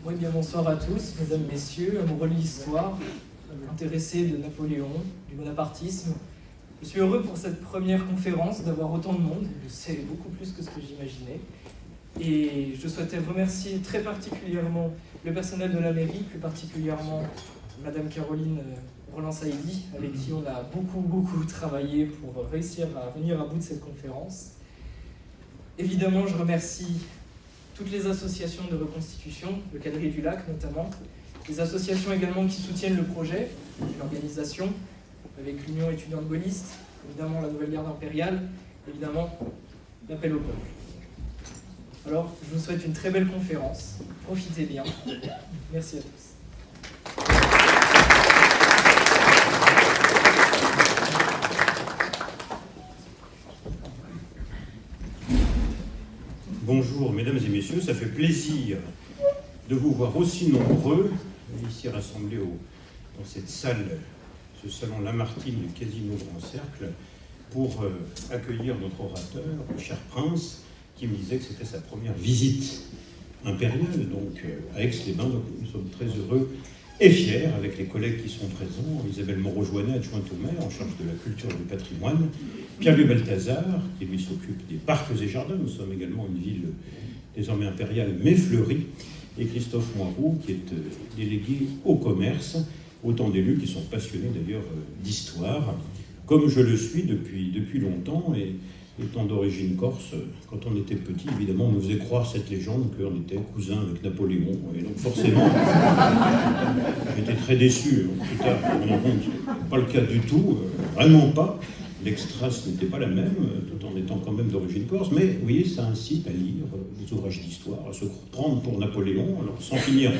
Oui, bien bonsoir à tous, mesdames, messieurs, amoureux de l'histoire, intéressés de Napoléon, du bonapartisme. Je suis heureux pour cette première conférence d'avoir autant de monde, c'est beaucoup plus que ce que j'imaginais. Et je souhaitais remercier très particulièrement le personnel de la mairie, plus particulièrement Madame Caroline Roland-Saïdi, avec qui on a beaucoup travaillé pour réussir à venir à bout de cette conférence. Évidemment, je remercie toutes les associations de reconstitution, le Quadrille du Lac notamment, les associations également qui soutiennent le projet, l'organisation, avec l'Union étudiante gaulliste, évidemment la Nouvelle Garde impériale, évidemment l'appel au peuple. Alors, je vous souhaite une très belle conférence, profitez bien, merci à tous. Bonjour mesdames et messieurs, ça fait plaisir de vous voir aussi nombreux ici rassemblés dans cette salle, ce salon Lamartine du Casino Grand Cercle, pour accueillir notre orateur, le cher prince, qui me disait que c'était sa première visite impériale, donc à Aix-les-Bains. Donc nous sommes très heureux et fiers avec les collègues qui sont présents, Isabelle Moreau-Joannet, adjointe au maire en charge de la culture et du patrimoine, Pierre-Louis Balthazar, qui lui s'occupe des parcs et jardins, nous sommes également une ville désormais impériale mais fleurie, et Christophe Moiroux, qui est délégué au commerce, autant d'élus qui sont passionnés d'ailleurs d'histoire, comme je le suis depuis longtemps, et étant d'origine corse, quand on était petit, évidemment, on nous faisait croire cette légende qu'on était cousin avec Napoléon, et donc forcément, j'étais très déçu. Plus tard, on en compte, pas le cas du tout, vraiment pas. L'extrace n'était pas la même, tout en étant quand même d'origine corse, mais vous voyez, ça incite à lire des ouvrages d'histoire, à se prendre pour Napoléon, alors sans finir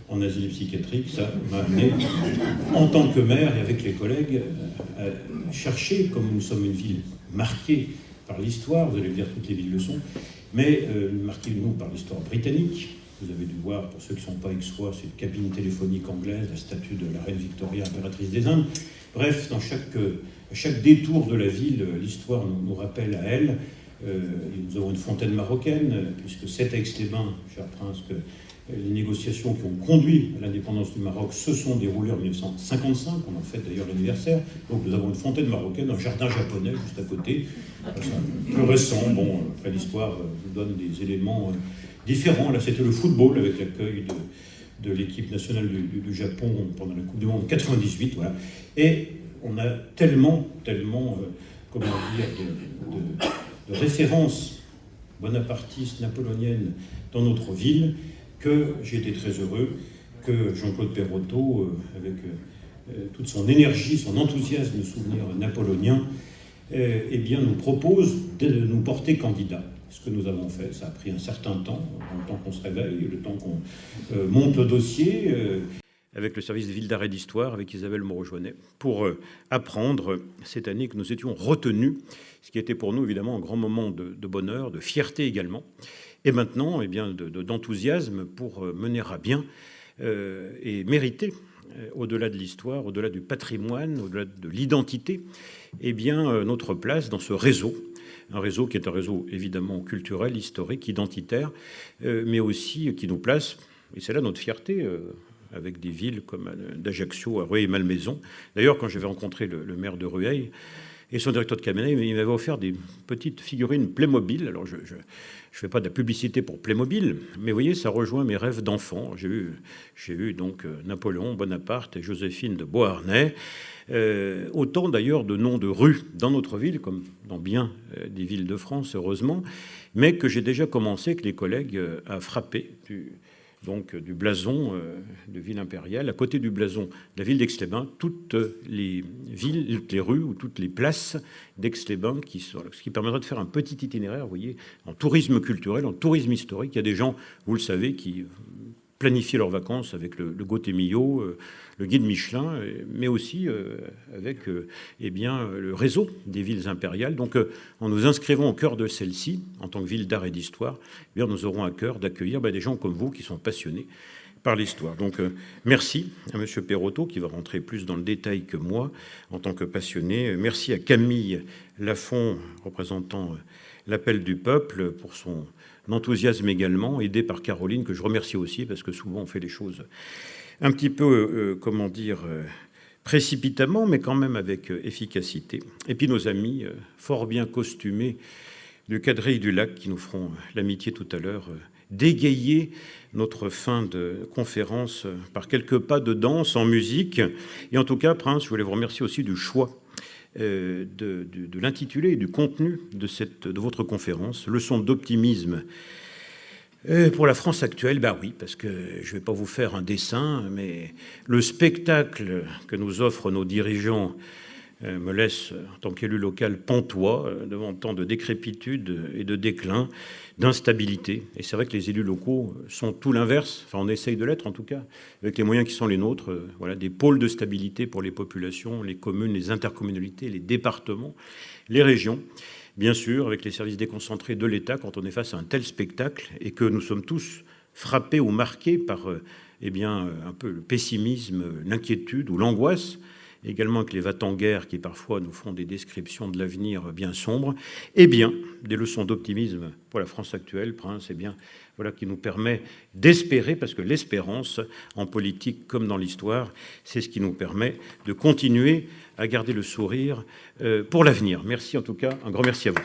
en asile psychiatrique, ça m'a amené, en tant que maire et avec les collègues, à chercher, comme nous sommes une ville marquée par l'histoire, vous allez me dire toutes les villes le sont, mais marquez-nous par l'histoire britannique. Vous avez dû voir, pour ceux qui ne sont pas aixois, c'est une cabine téléphonique anglaise, la statue de la reine Victoria, impératrice des Indes. Bref, dans chaque détour de la ville, l'histoire nous rappelle à elle. Nous avons une fontaine marocaine, puisque c'est à Aix-les-Bains, cher prince, que les négociations qui ont conduit à l'indépendance du Maroc se sont déroulées en 1955, on en fête d'ailleurs l'anniversaire. Donc nous avons une fontaine marocaine, un jardin japonais juste à côté. C'est plus récent, bon, après l'histoire nous donne des éléments différents. Là c'était le football avec l'accueil de l'équipe nationale du Japon pendant la Coupe du Monde 98, voilà. Et on a tellement, comment dire, de références bonapartistes, napoléoniennes dans notre ville, que j'ai été très heureux que Jean-Claude Perrotto, avec toute son énergie, son enthousiasme de souvenir napoléonien, eh bien, nous propose de nous porter candidats. Ce que nous avons fait, ça a pris un certain temps, le temps qu'on se réveille, le temps qu'on monte le dossier, avec le service des villes d'art et d'histoire, avec Isabelle Moreau-Joannet, pour apprendre cette année que nous étions retenus, ce qui était pour nous évidemment un grand moment de bonheur, de fierté également, et maintenant eh bien, d'enthousiasme pour mener à bien et mériter, au-delà de l'histoire, au-delà du patrimoine, au-delà de l'identité, eh bien, notre place dans ce réseau. Un réseau qui est un réseau évidemment culturel, historique, identitaire, mais aussi qui nous place, et c'est là notre fierté, avec des villes comme d'Ajaccio, à Rueil et Malmaison. D'ailleurs, quand j'avais rencontré le maire de Rueil et son directeur de cabinet, il m'avait offert des petites figurines Playmobil. Alors, je ne fais pas de la publicité pour Playmobil, mais vous voyez, ça rejoint mes rêves d'enfant. J'ai eu donc Napoléon Bonaparte et Joséphine de Beauharnais. Autant d'ailleurs de noms de rues dans notre ville, comme dans bien des villes de France, heureusement, mais que j'ai déjà commencé avec les collègues à frapper du blason de ville impériale. À côté du blason, la ville d'Aix-les-Bains, toutes les villes, toutes les rues ou toutes les places d'Aix-les-Bains, ce qui permettra de faire un petit itinéraire, vous voyez, en tourisme culturel, en tourisme historique. Il y a des gens, vous le savez, qui planifient leurs vacances avec le Gauthier-Millau, le guide Michelin, mais aussi avec eh bien, le réseau des villes impériales. Donc, en nous inscrivant au cœur de celle-ci, en tant que ville d'art et d'histoire, eh bien, nous aurons à cœur d'accueillir des gens comme vous qui sont passionnés par l'histoire. Donc, merci à M. Perrotto, qui va rentrer plus dans le détail que moi, en tant que passionné. Merci à Camille Lafont, représentant l'appel du peuple, pour son enthousiasme également, aidé par Caroline, que je remercie aussi, parce que souvent on fait les choses un petit peu, précipitamment, mais quand même avec efficacité. Et puis nos amis, fort bien costumés, du Quadrille du Lac, qui nous feront l'amitié tout à l'heure d'égayer notre fin de conférence par quelques pas de danse en musique. Et en tout cas, Prince, je voulais vous remercier aussi du choix de l'intitulé et du contenu de votre conférence, leçon d'optimisme pour la France actuelle. Ben oui, parce que je ne vais pas vous faire un dessin, mais le spectacle que nous offrent nos dirigeants me laisse, en tant qu'élu local, pantois devant tant de décrépitude et de déclin, d'instabilité. Et c'est vrai que les élus locaux sont tout l'inverse, enfin on essaye de l'être en tout cas, avec les moyens qui sont les nôtres, voilà, des pôles de stabilité pour les populations, les communes, les intercommunalités, les départements, les régions. Bien sûr, avec les services déconcentrés de l'État, quand on est face à un tel spectacle et que nous sommes tous frappés ou marqués par un peu le pessimisme, l'inquiétude ou l'angoisse, également avec les va-t-en-guerre qui parfois nous font des descriptions de l'avenir bien sombres, eh bien, des leçons d'optimisme pour la France actuelle, Prince, eh bien, voilà, qui nous permet d'espérer, parce que l'espérance, en politique comme dans l'histoire, c'est ce qui nous permet de continuer à garder le sourire pour l'avenir. Merci en tout cas, un grand merci à vous.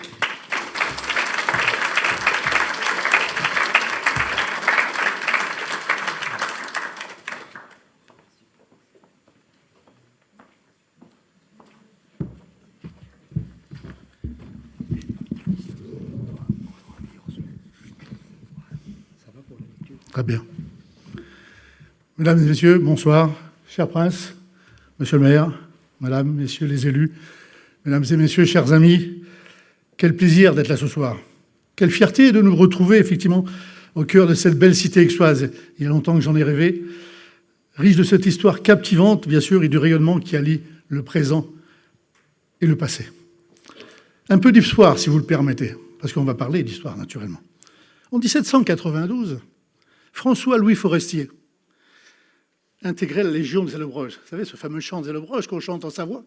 Très bien. Mesdames et messieurs, bonsoir. Cher Prince, monsieur le maire, madame, messieurs les élus, mesdames et messieurs, chers amis, quel plaisir d'être là ce soir. Quelle fierté de nous retrouver effectivement au cœur de cette belle cité aixoise. Il y a longtemps que j'en ai rêvé. Riche de cette histoire captivante, bien sûr, et du rayonnement qui allie le présent et le passé. Un peu d'histoire, si vous le permettez, parce qu'on va parler d'histoire, naturellement. En 1792, François-Louis Forestier intégrait la Légion des Allobroges. Vous savez, ce fameux chant des Allobroges qu'on chante en Savoie,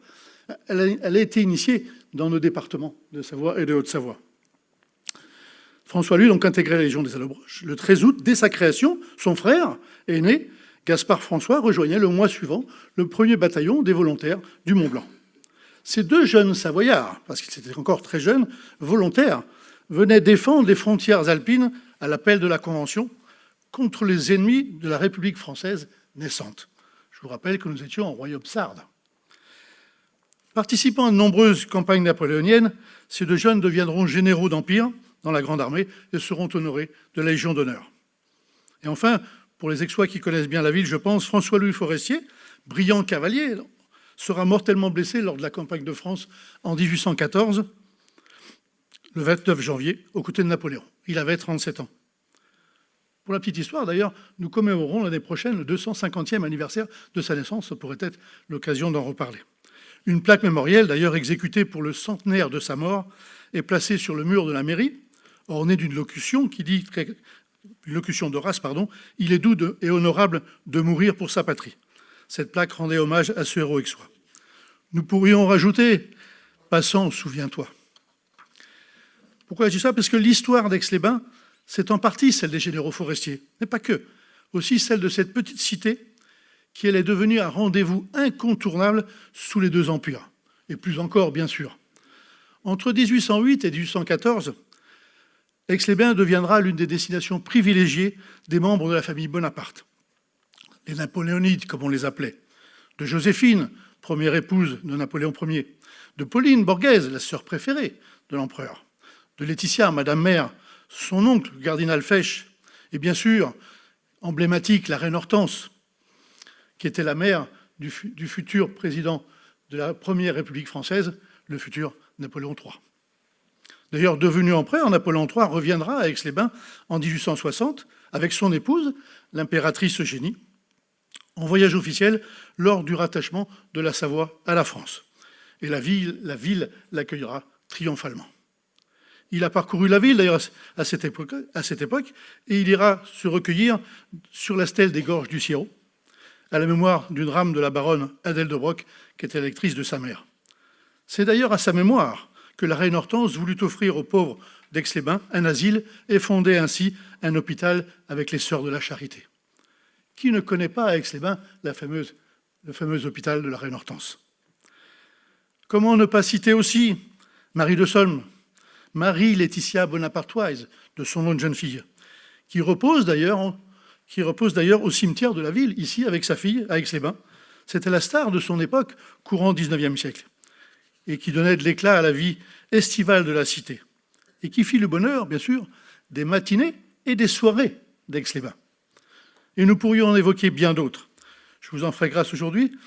elle a été initiée dans nos départements de Savoie et de Haute-Savoie. François-Louis donc intégrait la Légion des Allobroges. Le 13 août, dès sa création, son frère aîné, Gaspard François, rejoignait le mois suivant le 1er bataillon des volontaires du Mont-Blanc. Ces deux jeunes Savoyards, parce qu'ils étaient encore très jeunes, volontaires, venaient défendre les frontières alpines à l'appel de la Convention contre les ennemis de la République française naissante. Je vous rappelle que nous étions en royaume sarde. Participant à de nombreuses campagnes napoléoniennes, ces deux jeunes deviendront généraux d'Empire dans la Grande Armée et seront honorés de la Légion d'honneur. Et enfin, pour les Aixois qui connaissent bien la ville, je pense, François-Louis Forestier, brillant cavalier, sera mortellement blessé lors de la campagne de France en 1814, le 29 janvier, aux côtés de Napoléon. Il avait 37 ans. Pour la petite histoire, d'ailleurs, nous commémorons l'année prochaine le 250e anniversaire de sa naissance. Ça pourrait être l'occasion d'en reparler. Une plaque mémorielle, d'ailleurs exécutée pour le centenaire de sa mort, est placée sur le mur de la mairie, ornée d'une locution qui dit, une locution d'Horace, pardon, « Il est doux et honorable de mourir pour sa patrie ». Cette plaque rendait hommage à ce héros aixois. Nous pourrions rajouter « Passant, souviens-toi ». Pourquoi je dis ça ? Parce que l'histoire d'Aix-les-Bains, c'est en partie celle des généraux forestiers, mais pas que. Aussi celle de cette petite cité qui allait devenir un rendez-vous incontournable sous les deux empires, et plus encore, bien sûr. Entre 1808 et 1814, Aix-les-Bains deviendra l'une des destinations privilégiées des membres de la famille Bonaparte. Les Napoléonides, comme on les appelait, de Joséphine, première épouse de Napoléon Ier, de Pauline Borghese, la sœur préférée de l'empereur, de Laetitia, Madame Mère, son oncle, le cardinal Fesch, et bien sûr, emblématique, la reine Hortense, qui était la mère du futur président de la Première République française, le futur Napoléon III. D'ailleurs, devenu empereur, Napoléon III reviendra à Aix-les-Bains en 1860 avec son épouse, l'impératrice Eugénie, en voyage officiel lors du rattachement de la Savoie à la France. Et la ville l'accueillera triomphalement. Il a parcouru la ville, d'ailleurs, à cette époque, et il ira se recueillir sur la stèle des Gorges du Sierot, à la mémoire d'une rame de la baronne Adèle de Broc, qui était lectrice de sa mère. C'est d'ailleurs à sa mémoire que la reine Hortense voulut offrir aux pauvres d'Aix-les-Bains un asile et fondé ainsi un hôpital avec les Sœurs de la Charité. Qui ne connaît pas à Aix-les-Bains le fameux hôpital de la Reine Hortense? Comment ne pas citer aussi Marie de Solms, Marie-Laetitia Bonapartoise, de son nom de jeune fille, qui repose d'ailleurs au cimetière de la ville, ici, avec sa fille, à Aix-les-Bains. C'était la star de son époque, courant XIXe siècle, et qui donnait de l'éclat à la vie estivale de la cité, et qui fit le bonheur, bien sûr, des matinées et des soirées d'Aix-les-Bains. Et nous pourrions en évoquer bien d'autres. Je vous en ferai grâce aujourd'hui,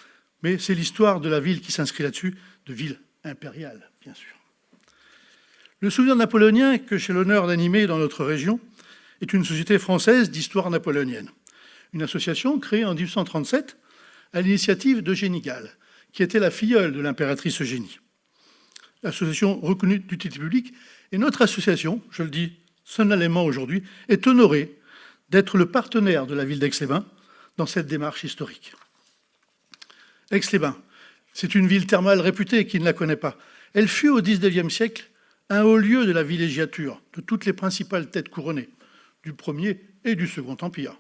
mais c'est l'histoire de la ville qui s'inscrit là-dessus, de ville impériale, bien sûr. Le souvenir napoléonien que j'ai l'honneur d'animer dans notre région est une société française d'histoire napoléonienne, une association créée en 1837 à l'initiative d'Eugénie Gall, qui était la filleule de l'impératrice Eugénie. Association reconnue d'utilité publique, et notre association, je le dis solennellement aujourd'hui, est honorée d'être le partenaire de la ville d'Aix-les-Bains dans cette démarche historique. Aix-les-Bains, c'est une ville thermale réputée, qui ne la connaît pas. Elle fut au XIXe siècle un haut lieu de la villégiature de toutes les principales têtes couronnées, du Premier et du Second Empire.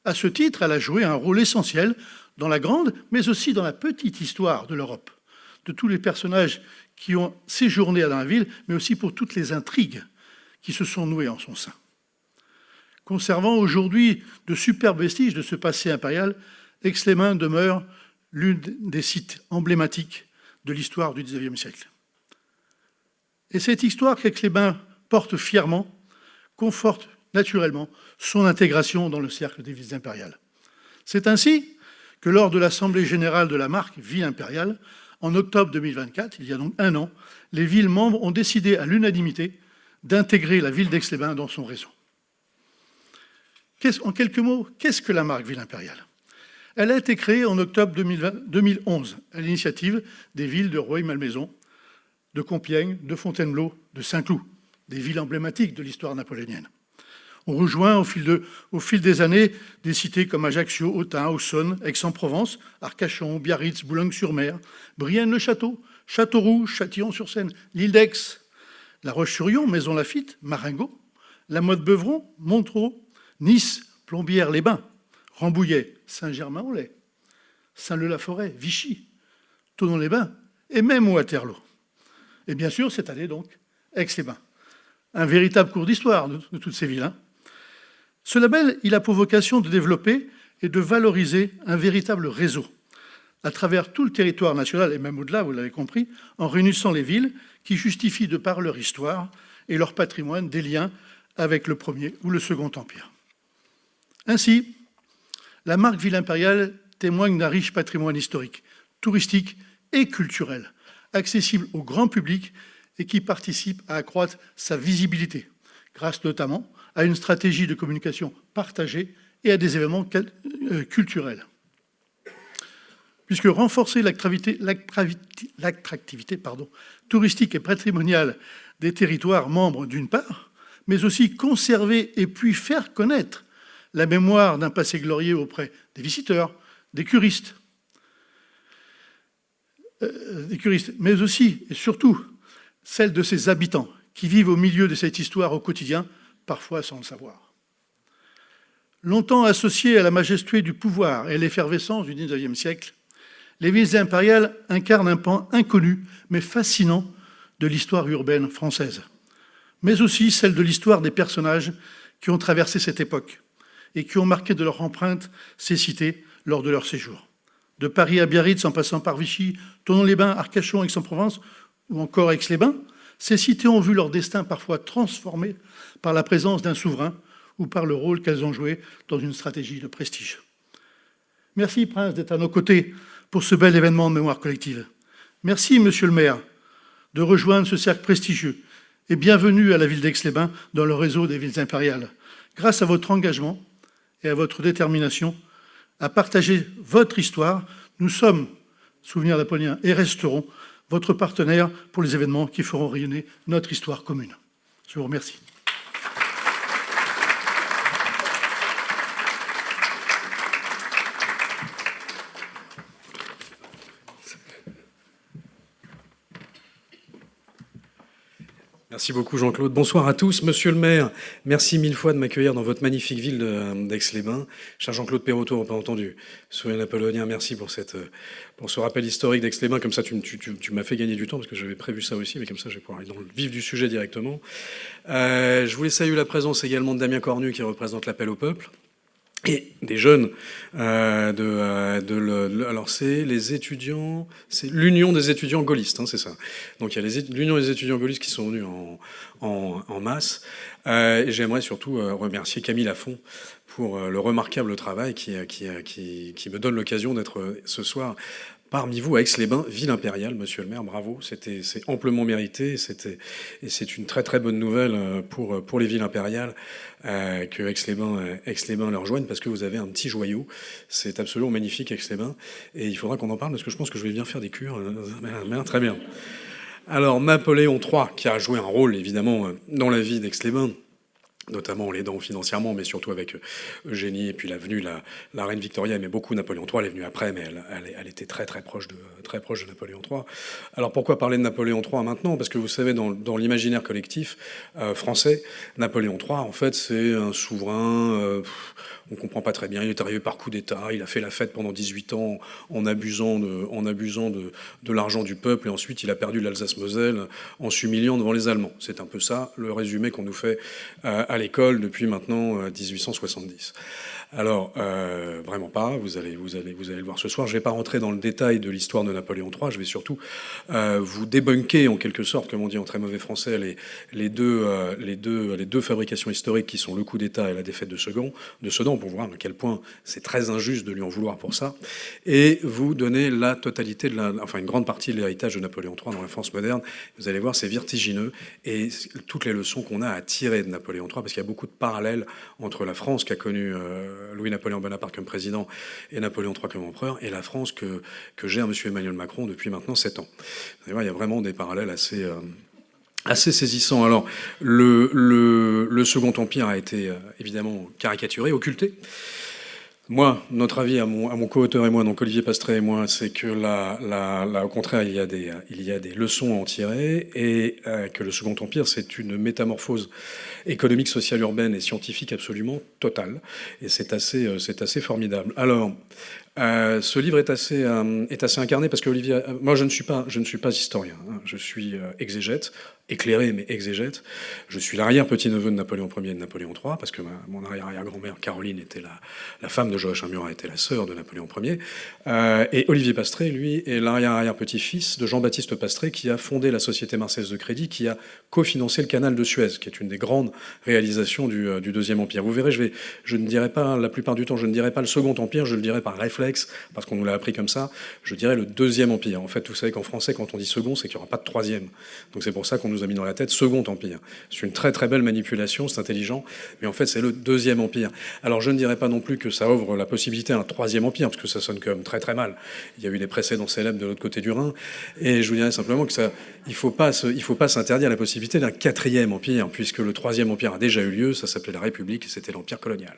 À ce titre, elle a joué un rôle essentiel dans la grande, mais aussi dans la petite histoire de l'Europe, de tous les personnages qui ont séjourné dans la ville, mais aussi pour toutes les intrigues qui se sont nouées en son sein. Conservant aujourd'hui de superbes vestiges de ce passé impérial, Aix-les-Bains demeure l'une des sites emblématiques de l'histoire du XIXe siècle. Et cette histoire qu'Aix-les-Bains porte fièrement conforte naturellement son intégration dans le cercle des villes impériales. C'est ainsi que lors de l'Assemblée générale de la marque Ville impériale, en octobre 2024, il y a donc un an, les villes membres ont décidé à l'unanimité d'intégrer la ville d'Aix-les-Bains dans son réseau. En quelques mots, qu'est-ce que la marque Ville impériale? Elle a été créée en octobre 2011 à l'initiative des villes de Rueil-Malmaison, de Compiègne, de Fontainebleau, de Saint-Cloud, des villes emblématiques de l'histoire napoléonienne. On rejoint au fil des années des cités comme Ajaccio, Autun, Auxonne, Aix-en-Provence, Arcachon, Biarritz, Boulogne-sur-Mer, Brienne-le-Château, Châteauroux, Châtillon-sur-Seine, l'île d'Aix, La Roche-sur-Yon, Maison-Lafitte, Marengo, La Motte-Beuvron, Montereau, Nice, Plombières-les-Bains, Rambouillet, Saint-Germain-en-Laye, Saint-Leu-la-Forêt, Vichy, Thonon-les-Bains et même Waterloo. Et bien sûr, cette année donc, Aix-les-Bains. Un véritable cours d'histoire de toutes ces villes. Ce label, il a pour vocation de développer et de valoriser un véritable réseau à travers tout le territoire national, et même au-delà, vous l'avez compris, en réunissant les villes qui justifient de par leur histoire et leur patrimoine des liens avec le Premier ou le Second Empire. Ainsi, la marque Ville impériale témoigne d'un riche patrimoine historique, touristique et culturel, accessible au grand public et qui participe à accroître sa visibilité, grâce notamment à une stratégie de communication partagée et à des événements culturels. Puisque renforcer l'attractivité touristique et patrimoniale des territoires membres d'une part, mais aussi conserver et puis faire connaître la mémoire d'un passé glorieux auprès des visiteurs, des curistes, mais aussi et surtout celle de ses habitants qui vivent au milieu de cette histoire au quotidien, parfois sans le savoir. Longtemps associées à la majesté du pouvoir et l'effervescence du XIXe siècle, les villes impériales incarnent un pan inconnu mais fascinant de l'histoire urbaine française, mais aussi celle de l'histoire des personnages qui ont traversé cette époque et qui ont marqué de leur empreinte ces cités lors de leur séjour. De Paris à Biarritz, en passant par Vichy, Thonon-les-Bains, Arcachon, Aix-en-Provence ou encore Aix-les-Bains, ces cités ont vu leur destin parfois transformé par la présence d'un souverain ou par le rôle qu'elles ont joué dans une stratégie de prestige. Merci, Prince, d'être à nos côtés pour ce bel événement de mémoire collective. Merci, Monsieur le maire, de rejoindre ce cercle prestigieux et bienvenue à la ville d'Aix-les-Bains dans le réseau des villes impériales. Grâce à votre engagement et à votre détermination à partager votre histoire, nous sommes, Souvenirs napoléoniens, et resterons votre partenaire pour les événements qui feront rayonner notre histoire commune. Je vous remercie. Merci beaucoup Jean-Claude. Bonsoir à tous. Monsieur le maire, merci mille fois de m'accueillir dans votre magnifique ville d'Aix-les-Bains. Cher Jean-Claude Perrotto, pas entendu. Soyez napoléonien, merci pour ce rappel historique d'Aix-les-Bains. Comme ça, tu m'as fait gagner du temps parce que j'avais prévu ça aussi, mais comme ça, je vais pouvoir aller dans le vif du sujet directement. Je voulais saluer la présence également de Damien Cornu qui représente l'appel au peuple. Et des jeunes alors c'est les étudiants, c'est l'Union des étudiants gaullistes, hein, c'est ça. Donc il y a l'Union des étudiants gaullistes qui sont venus en masse. Et j'aimerais surtout remercier Camille Lafont pour le remarquable travail qui me donne l'occasion d'être ce soir parmi vous à Aix-les-Bains, ville impériale, monsieur le maire, bravo, c'est amplement mérité, et c'est une très très bonne nouvelle pour les villes impériales que Aix-les-Bains leur rejoigne, parce que vous avez un petit joyau, c'est absolument magnifique Aix-les-Bains, et il faudra qu'on en parle, parce que je pense que je vais bien faire des cures, très bien. Alors Napoléon III, qui a joué un rôle évidemment dans la vie d'Aix-les-Bains, notamment en l'aidant financièrement, mais surtout avec Eugénie, et puis la reine Victoria aimait beaucoup Napoléon III, elle est venue après, mais elle était très très proche de Napoléon III. Alors pourquoi parler de Napoléon III maintenant? Parce que vous savez, dans l'imaginaire collectif français, Napoléon III, en fait, c'est un souverain... on comprend pas très bien. Il est arrivé par coup d'État. Il a fait la fête pendant 18 ans en abusant de l'argent du peuple. Et ensuite, il a perdu l'Alsace-Moselle en s'humiliant devant les Allemands. C'est un peu ça, le résumé qu'on nous fait à l'école depuis maintenant 1870. Alors, vraiment pas. Vous allez le voir ce soir. Je vais pas rentrer dans le détail de l'histoire de Napoléon III. Je vais surtout vous débunker, en quelque sorte, comme on dit en très mauvais français, les deux fabrications historiques qui sont le coup d'État et la défaite de Sedan, pour voir à quel point c'est très injuste de lui en vouloir pour ça, et vous donner la totalité une grande partie de l'héritage de Napoléon III dans la France moderne. Vous allez voir, c'est vertigineux, et toutes les leçons qu'on a à tirer de Napoléon III, parce qu'il y a beaucoup de parallèles entre la France qu'a connue Louis-Napoléon Bonaparte comme président et Napoléon III comme empereur, et la France que gère M. Emmanuel Macron depuis maintenant 7 ans. Vous allez voir, il y a vraiment des parallèles assez saisissant. Alors, le Second Empire a été évidemment caricaturé, occulté. Moi, notre avis à mon co-auteur et moi, donc Olivier Pastré et moi, c'est que au contraire, il y a des leçons à en tirer, et que le Second Empire, c'est une métamorphose économique, sociale, urbaine et scientifique absolument totale. Et c'est assez formidable. Alors, ce livre est assez incarné parce que Olivier, moi je ne suis pas historien, hein, je suis exégète, éclairé mais exégète. Je suis l'arrière-petit-neveu de Napoléon Ier et de Napoléon III, parce que mon arrière-arrière-grand-mère Caroline était la femme de Joachim Murat, était la sœur de Napoléon Ier. Et Olivier Pastré, lui, est l'arrière-arrière-petit-fils de Jean-Baptiste Pastré, qui a fondé la Société Marseillaise de Crédit, qui a cofinancé le canal de Suez, qui est une des grandes réalisations du Deuxième Empire. Vous verrez, je ne dirai pas, la plupart du temps, je ne dirai pas le Second Empire, je le dirai par réflexe, parce qu'on nous l'a appris comme ça, je dirais le Deuxième Empire. En fait, vous savez qu'en français, quand on dit second, c'est qu'il n'y aura pas de troisième. Donc c'est pour ça qu'on nous a mis dans la tête Second Empire. C'est une très très belle manipulation, c'est intelligent, mais en fait c'est le Deuxième Empire. Alors je ne dirais pas non plus que ça ouvre la possibilité à un Troisième Empire, parce que ça sonne quand même très très mal. Il y a eu des précédents célèbres de l'autre côté du Rhin, et je vous dirais simplement que il faut pas s'interdire la possibilité d'un Quatrième Empire, puisque le Troisième Empire a déjà eu lieu, ça s'appelait la République, et c'était l'Empire colonial.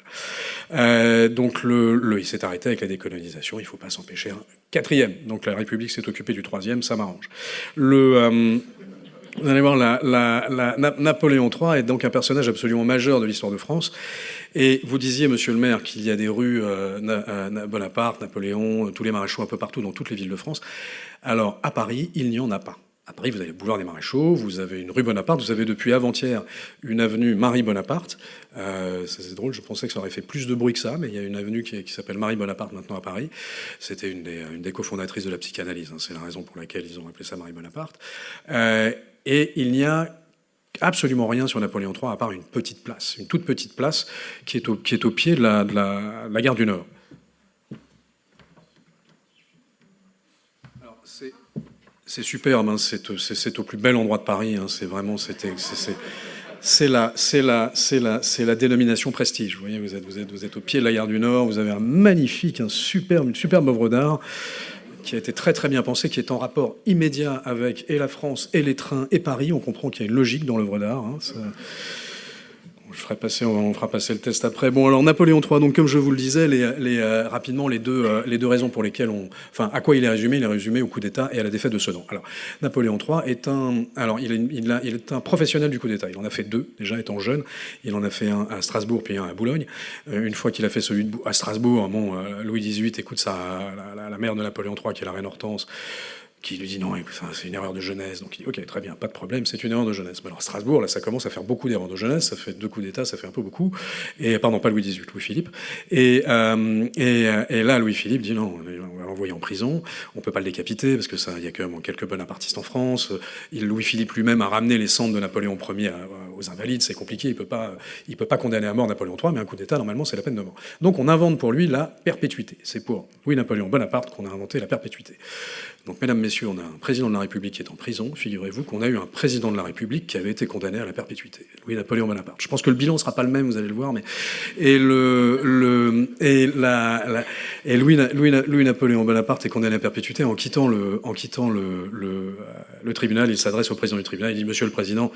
Donc il s'est arrêté avec la décolonisation, il ne faut pas s'empêcher un Quatrième. Donc la République s'est occupée du Troisième, ça m'arrange. Vous allez voir, Napoléon III est donc un personnage absolument majeur de l'histoire de France. Et vous disiez, monsieur le maire, qu'il y a des rues Bonaparte, Napoléon, tous les maréchaux un peu partout dans toutes les villes de France. Alors, à Paris, il n'y en a pas. À Paris, vous avez le boulevard des Maréchaux, vous avez une rue Bonaparte, vous avez depuis avant-hier une avenue Marie-Bonaparte. C'est drôle, je pensais que ça aurait fait plus de bruit que ça, mais il y a une avenue qui s'appelle Marie-Bonaparte maintenant à Paris. C'était une des cofondatrices de la psychanalyse, hein. C'est la raison pour laquelle ils ont appelé ça Marie-Bonaparte. Et il n'y a absolument rien sur Napoléon III à part une petite place, une toute petite place qui est au pied de la gare du Nord. Alors, c'est superbe, hein, c'est au plus bel endroit de Paris, hein, c'est vraiment, c'est la dénomination prestige. Vous voyez, vous êtes au pied de la gare du Nord, vous avez une superbe œuvre d'art qui a été très très bien pensée, qui est en rapport immédiat avec et la France et les trains et Paris. On comprend qu'il y a une logique dans l'œuvre d'art. Hein, On fera passer le test après. Bon, alors Napoléon III, donc comme je vous le disais, rapidement les deux raisons pour lesquelles à quoi il est résumé au coup d'État et à la défaite de Sedan. Alors, Napoléon III est il est un professionnel du coup d'État. Il en a fait deux, déjà étant jeune. Il en a fait un à Strasbourg puis un à Boulogne. Une fois qu'il a fait celui à Strasbourg, Louis XVIII écoute la mère de Napoléon III, qui est la reine Hortense, qui lui dit non, c'est une erreur de jeunesse. Donc il dit ok, très bien, pas de problème, c'est une erreur de jeunesse. Mais alors Strasbourg, là, ça commence à faire beaucoup d'erreurs de jeunesse, ça fait 2 coups d'État, ça fait un peu beaucoup. Et pardon, pas Louis XVIII, Louis-Philippe. Et là, Louis-Philippe dit non, on va l'envoyer en prison, on peut pas le décapiter parce que ça, il y a quand même quelques bonapartistes en France. Louis-Philippe lui-même a ramené les cendres de Napoléon Ier aux Invalides, c'est compliqué, il peut pas condamner à mort Napoléon III, mais un coup d'État, normalement, c'est la peine de mort. Donc on invente pour lui la perpétuité. C'est pour Louis-Napoléon Bonaparte qu'on a inventé la perpétuité. Donc, mesdames, messieurs, on a un président de la République qui est en prison. Figurez-vous qu'on a eu un président de la République qui avait été condamné à la perpétuité, Louis-Napoléon Bonaparte. Je pense que le bilan ne sera pas le même, vous allez le voir, mais Louis-Napoléon Bonaparte est condamné à la perpétuité en quittant le tribunal. Il s'adresse au président du tribunal. Il dit: Monsieur le Président,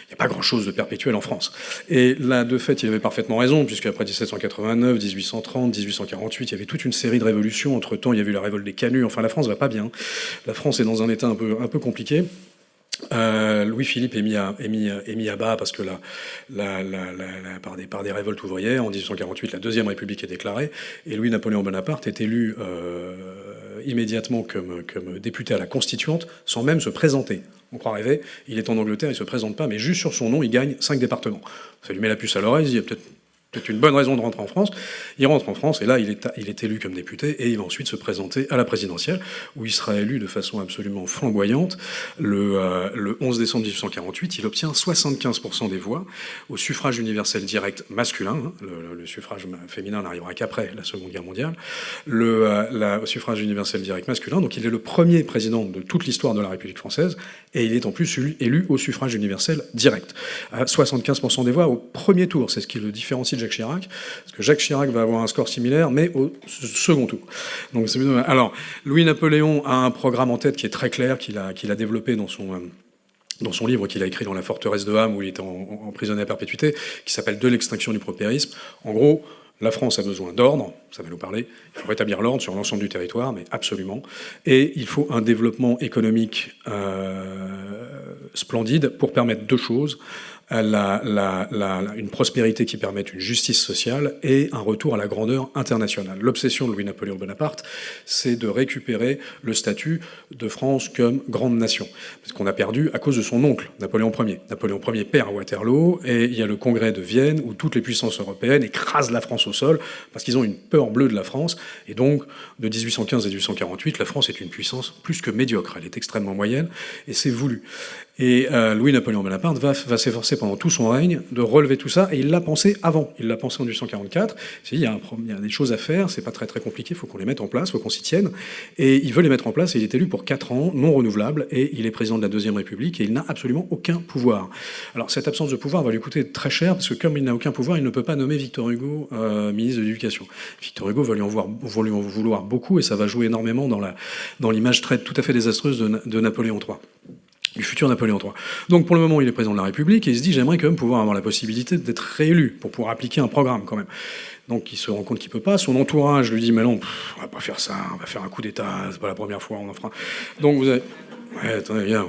il n'y a pas grand-chose de perpétuel en France. Et là, de fait, il avait parfaitement raison, puisqu'après 1789, 1830, 1848, il y avait toute une série de révolutions. Entre-temps, il y a eu la révolte des Canuts. Enfin, la France va pas bien. La France est dans un état un peu compliqué. Louis-Philippe est mis à bas parce que par des révoltes ouvrières. En 1848, la Deuxième République est déclarée. Et Louis-Napoléon Bonaparte est élu immédiatement comme député à la Constituante, sans même se présenter. On croit rêver. Il est en Angleterre, il se présente pas, mais juste sur son nom, il gagne 5 départements. Ça lui met la puce à l'oreille, il dit: il y a peut-être une bonne raison de rentrer en France. Il rentre en France, et là, il est élu comme député, et il va ensuite se présenter à la présidentielle, où il sera élu de façon absolument flamboyante. Le 11 décembre 1848, il obtient 75% des voix au suffrage universel direct masculin. Le suffrage féminin n'arrivera qu'après la Seconde Guerre mondiale. Au suffrage universel direct masculin, donc il est le premier président de toute l'histoire de la République française, et il est en plus élu au suffrage universel direct. À 75% des voix au premier tour, c'est ce qui le différencie de Jacques Chirac, parce que Jacques Chirac va avoir un score similaire, mais au second tour. Donc, alors, Louis-Napoléon a un programme en tête qui est très clair, qu'il a développé dans son livre qu'il a écrit dans la forteresse de Ham, où il était emprisonné à perpétuité, qui s'appelle « De l'extinction du paupérisme ». En gros, la France a besoin d'ordre, ça va nous parler. Il faut rétablir l'ordre sur l'ensemble du territoire, mais absolument. Et il faut un développement économique splendide pour permettre deux choses: une prospérité qui permette une justice sociale et un retour à la grandeur internationale. L'obsession de Louis-Napoléon Bonaparte, c'est de récupérer le statut de France comme grande nation. Parce qu'on a perdu à cause de son oncle, Napoléon Ier. Napoléon Ier perd à Waterloo, et il y a le congrès de Vienne où toutes les puissances européennes écrasent la France au sol parce qu'ils ont une peur bleue de la France. Et donc, de 1815 à 1848, la France est une puissance plus que médiocre. Elle est extrêmement moyenne, et c'est voulu. Et Louis-Napoléon Bonaparte va s'efforcer pendant tout son règne de relever tout ça, et il l'a pensé avant. Il l'a pensé en 1844. Il y a des choses à faire, c'est pas très très compliqué, il faut qu'on les mette en place, il faut qu'on s'y tienne. Et il veut les mettre en place, et il est élu pour 4 ans, non renouvelable, et il est président de la Deuxième République, et il n'a absolument aucun pouvoir. Alors cette absence de pouvoir va lui coûter très cher, parce que comme il n'a aucun pouvoir, il ne peut pas nommer Victor Hugo ministre de l'Éducation. Victor Hugo va lui en vouloir beaucoup, et ça va jouer énormément dans l'image tout à fait désastreuse de Napoléon III. Du futur Napoléon III. Donc pour le moment, il est président de la République, et il se dit: j'aimerais quand même pouvoir avoir la possibilité d'être réélu pour pouvoir appliquer un programme quand même. Donc il se rend compte qu'il peut pas. Son entourage lui dit: mais non, on va pas faire ça, on va faire un coup d'État, c'est pas la première fois, on en fera. Donc vous avez... Ouais, attendez, viens,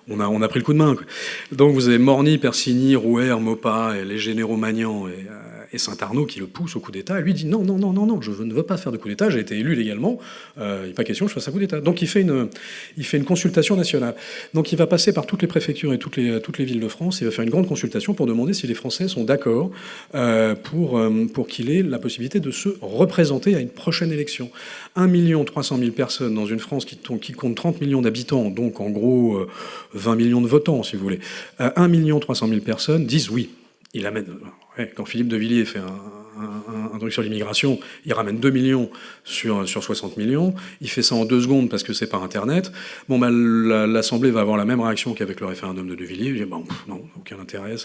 on a pris le coup de main, quoi. Donc vous avez Morny, Persigny, Rouher, Maupas et les généraux Magnan et Saint-Arnaud qui le poussent au coup d'État, et lui dit: non, je ne veux pas faire de coup d'État, j'ai été élu légalement, il n'est pas question que je fasse un coup d'État. Donc il fait une consultation nationale. Donc il va passer par toutes les préfectures et toutes les villes de France, il va faire une grande consultation pour demander si les Français sont d'accord pour qu'il ait la possibilité de se représenter à une prochaine élection. 1 300 000 personnes dans une France qui compte 30 millions d'habitants, donc en gros 20 millions de votants, si vous voulez. 1 300 000 personnes disent oui. Il amène... Quand Philippe de Villiers fait un truc sur l'immigration, il ramène 2 millions sur 60 millions. Il fait ça en 2 secondes parce que c'est par Internet. Bon, l'Assemblée va avoir la même réaction qu'avec le référendum de Villiers. Il dit: bon, non, aucun intérêt,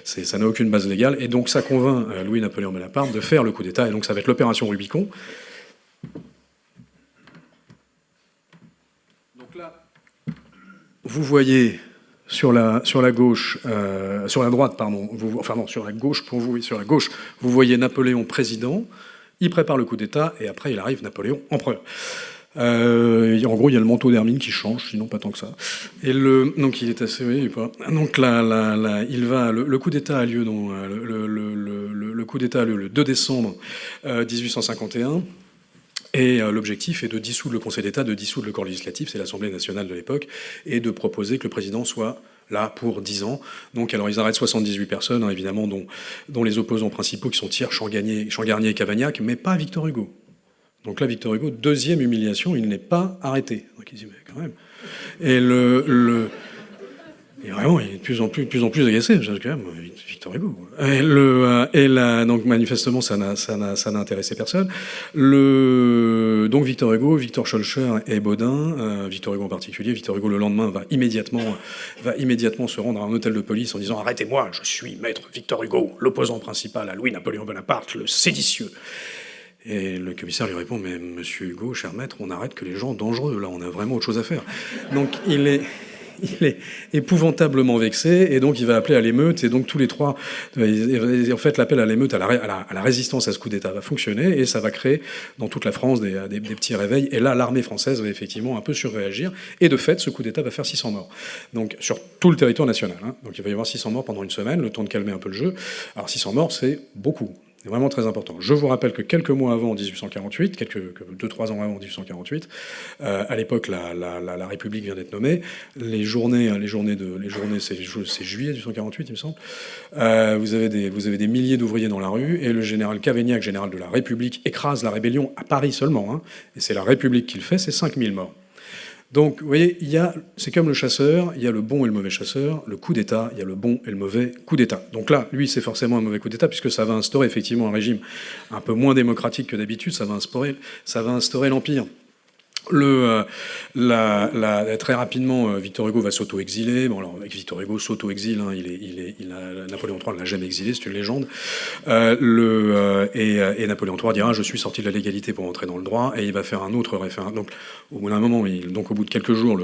ça n'a aucune base légale. Et donc ça convainc Louis-Napoléon Bonaparte de faire le coup d'État. Et donc ça va être l'opération Rubicon. Donc là, vous voyez sur la gauche, sur la droite, pardon, sur la gauche pour vous, oui, sur la gauche, vous voyez Napoléon président, il prépare le coup d'État, et après il arrive Napoléon empereur. En gros, il y a le manteau d'hermine qui change, sinon pas tant que ça. Donc il est assez, oui, pas. Donc le coup d'État a lieu, le coup d'État a lieu le 2 décembre 1851. Et l'objectif est de dissoudre le Conseil d'État, de dissoudre le corps législatif, c'est l'Assemblée nationale de l'époque, et de proposer que le président soit là pour 10 ans. Donc, alors, ils arrêtent 78 personnes, hein, évidemment, dont les opposants principaux qui sont Thiers, Champ-Garnier et Cavagnac, mais pas Victor Hugo. Donc là, Victor Hugo, deuxième humiliation, il n'est pas arrêté. Donc il dit, mais quand même. Et et vraiment, il est de plus en plus agacé. Quand même, Victor Hugo. Donc manifestement, ça n'a intéressé personne. Donc Victor Hugo, Victor Schœlcher et Baudin, Victor Hugo en particulier, Victor Hugo le lendemain va immédiatement se rendre à un hôtel de police en disant arrêtez-moi, je suis maître Victor Hugo, l'opposant principal à Louis-Napoléon Bonaparte, le séditieux. Et le commissaire lui répond mais monsieur Hugo, cher maître, on n'arrête que les gens dangereux. Là, on a vraiment autre chose à faire. Donc il est épouvantablement vexé, et donc il va appeler à l'émeute, et donc tous les trois, en fait l'appel à l'émeute, à la résistance à ce coup d'État va fonctionner, et ça va créer dans toute la France des petits réveils, et là l'armée française va effectivement un peu surréagir, et de fait ce coup d'État va faire 600 morts, donc sur tout le territoire national, hein. Donc il va y avoir 600 morts pendant une semaine, le temps de calmer un peu le jeu. Alors 600 morts c'est beaucoup. C'est vraiment très important. Je vous rappelle que quelques mois avant 1848, 2-3 ans avant 1848, à l'époque, la République vient d'être nommée. Les journées, c'est juillet 1848, il me semble. Vous avez des milliers d'ouvriers dans la rue, et le général Cavaignac, général de la République, écrase la rébellion à Paris seulement, hein, et c'est la République qui le fait, c'est 5000 morts. Donc, vous voyez, c'est comme le chasseur, il y a le bon et le mauvais chasseur, le coup d'État, il y a le bon et le mauvais coup d'État. Donc là, lui, c'est forcément un mauvais coup d'État, puisque ça va instaurer effectivement un régime un peu moins démocratique que d'habitude, ça va instaurer l'Empire. Très rapidement, Victor Hugo va s'auto-exiler. Bon, alors, Victor Hugo s'auto-exile, hein, Napoléon III ne l'a jamais exilé, c'est une légende. Et Napoléon III dira, je suis sorti de la légalité pour entrer dans le droit, et il va faire un autre référendum. Donc, au bout d'un moment, au bout de quelques jours,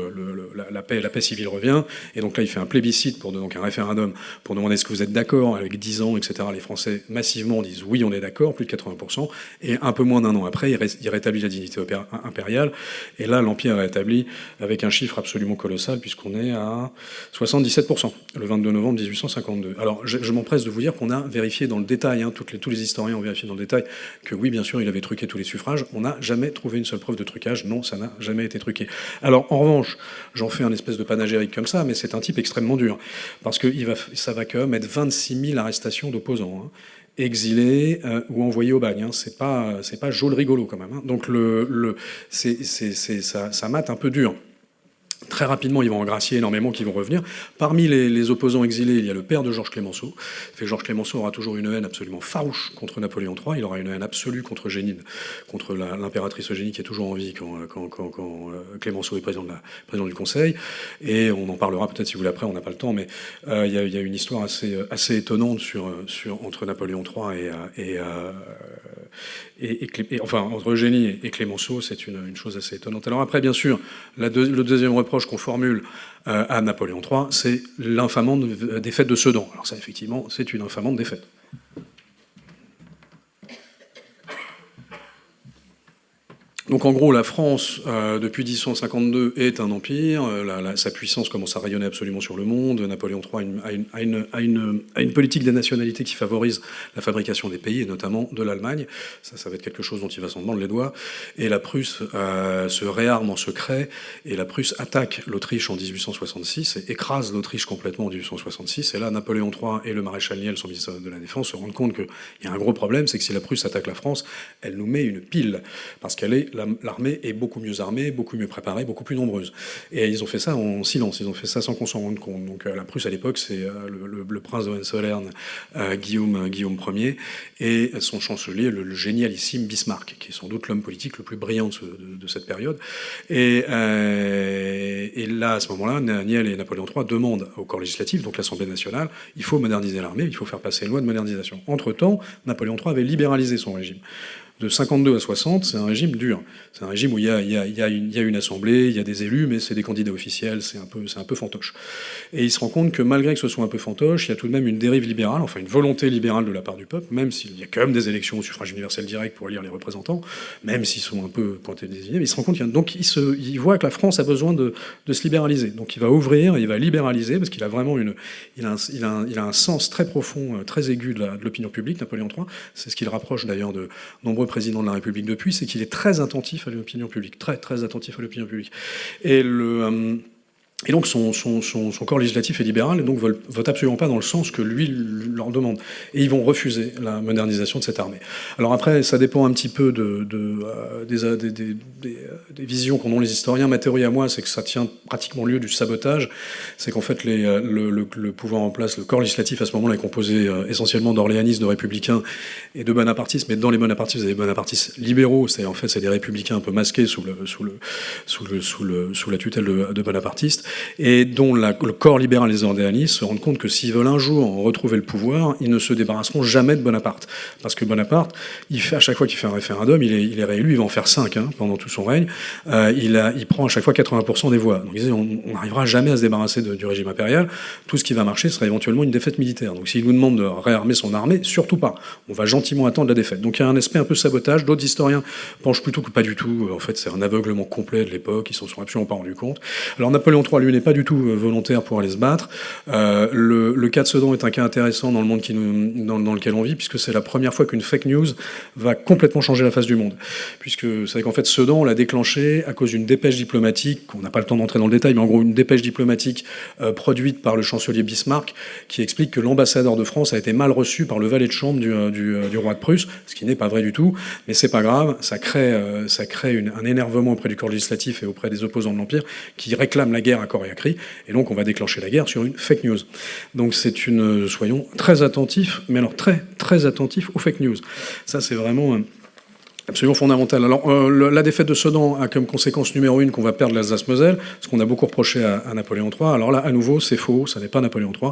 la paix civile revient, et donc là, il fait un plébiscite donc un référendum pour demander est-ce que vous êtes d'accord avec 10 ans, etc. Les Français massivement disent oui, on est d'accord, plus de 80%, et un peu moins d'un an après, il rétablit la dignité impériale. Et là, l'Empire est rétabli avec un chiffre absolument colossal, puisqu'on est à 77%, le 22 novembre 1852. Alors, je m'empresse de vous dire qu'on a vérifié dans le détail, hein, tous les historiens ont vérifié dans le détail, que oui, bien sûr, il avait truqué tous les suffrages. On n'a jamais trouvé une seule preuve de trucage. Non, ça n'a jamais été truqué. Alors, en revanche, j'en fais un espèce de panégyrique comme ça, mais c'est un type extrêmement dur, parce que ça va quand même être 26 000 arrestations d'opposants, hein, exilés ou envoyés au bagne, hein. C'est pas joli rigolo quand même, hein. Donc ça mate un peu dur. Très rapidement, ils vont en gracier énormément qui vont revenir. Parmi les opposants exilés, il y a le père de Georges Clémenceau. Georges Clémenceau aura toujours une haine absolument farouche contre Napoléon III. Il aura une haine absolue contre Eugénie, contre l'impératrice Eugénie qui est toujours en vie quand Clémenceau est président du Conseil. Et on en parlera peut-être si vous voulez après, on n'a pas le temps, mais il y a une histoire assez étonnante entre Napoléon III enfin entre Eugénie et Clémenceau, c'est une chose assez étonnante. Alors après, bien sûr, le deuxième reproche qu'on formule à Napoléon III, c'est l'infamante défaite de Sedan. Alors ça, effectivement, c'est une infamante défaite. Donc en gros, la France, depuis 1852, est un empire. Sa puissance commence à rayonner absolument sur le monde. Napoléon III a une politique des nationalités qui favorise la fabrication des pays, et notamment de l'Allemagne. Ça va être quelque chose dont il va s'en mordre les doigts. Et la Prusse se réarme en secret, et la Prusse attaque l'Autriche en 1866, et écrase l'Autriche complètement en 1866. Et là, Napoléon III et le maréchal Niel, son ministre de la Défense, se rendent compte qu'il y a un gros problème, c'est que si la Prusse attaque la France, elle nous met une pile, parce l'armée est beaucoup mieux armée, beaucoup mieux préparée, beaucoup plus nombreuse. Et ils ont fait ça en silence, ils ont fait ça sans qu'on s'en rende compte. Donc la Prusse à l'époque, c'est le prince de Hohenzollern, Guillaume Ier, et son chancelier, le génialissime Bismarck, qui est sans doute l'homme politique le plus brillant de cette période. Et là, à ce moment-là, Niel et Napoléon III demandent au corps législatif, donc l'Assemblée nationale, il faut moderniser l'armée, il faut faire passer une loi de modernisation. Entre-temps, Napoléon III avait libéralisé son régime. De 52 à 60, c'est un régime dur. C'est un régime où il y a une assemblée, il y a des élus, mais c'est des candidats officiels, c'est un peu fantoche. Et il se rend compte que malgré que ce soit un peu fantoche, il y a tout de même une dérive libérale, enfin une volonté libérale de la part du peuple, même s'il y a quand même des élections au suffrage universel direct pour élire les représentants, même s'ils sont un peu pointés désignés, mais il se rend compte donc il voit que la France a besoin de se libéraliser. Donc il va ouvrir, il va libéraliser, parce qu'il a vraiment il a un sens très profond, très aigu de l'opinion publique, Napoléon III. C'est ce qui le rapproche d'ailleurs de nombreux présidents de la République depuis, c'est qu'il est très attentif à l'opinion publique, très très attentif à l'opinion publique. Et donc son corps législatif est libéral et donc vote absolument pas dans le sens que lui leur demande. Et ils vont refuser la modernisation de cette armée. Alors après, ça dépend un petit peu des visions qu'en ont les historiens. Ma théorie à moi, c'est que ça tient pratiquement lieu du sabotage. C'est qu'en fait, le pouvoir en place, le corps législatif à ce moment-là est composé essentiellement d'orléanistes, de républicains et de bonapartistes. Mais dans les bonapartistes, vous avez des bonapartistes libéraux, c'est-à-dire en fait c'est des républicains un peu masqués sous la tutelle de bonapartistes, et dont le corps libéral des orléanistes se rendent compte que s'ils veulent un jour retrouver le pouvoir, ils ne se débarrasseront jamais de Bonaparte. Parce que Bonaparte, à chaque fois qu'il fait un référendum, il est réélu, il va en faire 5 pendant tout son règne. Il prend à chaque fois 80% des voix. Donc ils disaient, on n'arrivera jamais à se débarrasser du régime impérial. Tout ce qui va marcher sera éventuellement une défaite militaire. Donc s'il nous demande de réarmer son armée, surtout pas. On va gentiment attendre la défaite. Donc il y a un aspect un peu sabotage. D'autres historiens penchent plutôt que pas du tout. En fait, c'est un aveuglement complet de l'époque. Ils s'en sont absolument pas rendus compte. Alors Napoléon III, lui, n'est pas du tout volontaire pour aller se battre. Le cas de Sedan est un cas intéressant dans le monde dans lequel on vit, puisque c'est la première fois qu'une fake news va complètement changer la face du monde. Puisque vous savez qu'en fait, Sedan, on l'a déclenché à cause d'une dépêche diplomatique, on n'a pas le temps d'entrer dans le détail, mais en gros, une dépêche diplomatique produite par le chancelier Bismarck, qui explique que l'ambassadeur de France a été mal reçu par le valet de chambre du roi de Prusse, ce qui n'est pas vrai du tout, mais c'est pas grave, ça crée un énervement auprès du corps législatif et auprès des opposants de l'Empire, qui réclament la guerre à corps et à cri, et donc on va déclencher la guerre sur une fake news. Donc soyons très attentifs, mais alors très très attentifs aux fake news. Ça c'est vraiment absolument fondamental. Alors, la défaite de Sedan a comme conséquence numéro 1 qu'on va perdre l'Alsace-Moselle, ce qu'on a beaucoup reproché à Napoléon III. Alors là, à nouveau, c'est faux, ça n'est pas Napoléon III.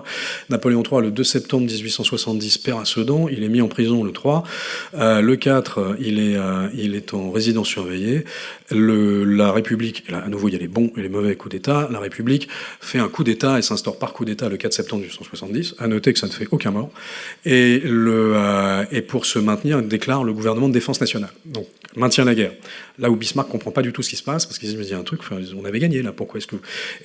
Napoléon III, le 2 septembre 1870, perd à Sedan, il est mis en prison le 3. Le 4, il est en résidence surveillée. La République, et là, à nouveau, il y a les bons et les mauvais coups d'État, la République fait un coup d'État et s'instaure par coup d'État le 4 septembre 1870. À noter que ça ne fait aucun mort. Et pour se maintenir, il déclare le gouvernement de défense nationale. Donc, maintient la guerre. Là où Bismarck comprend pas du tout ce qui se passe, parce qu'il se dit, il y a un truc, on avait gagné, là, pourquoi est-ce que...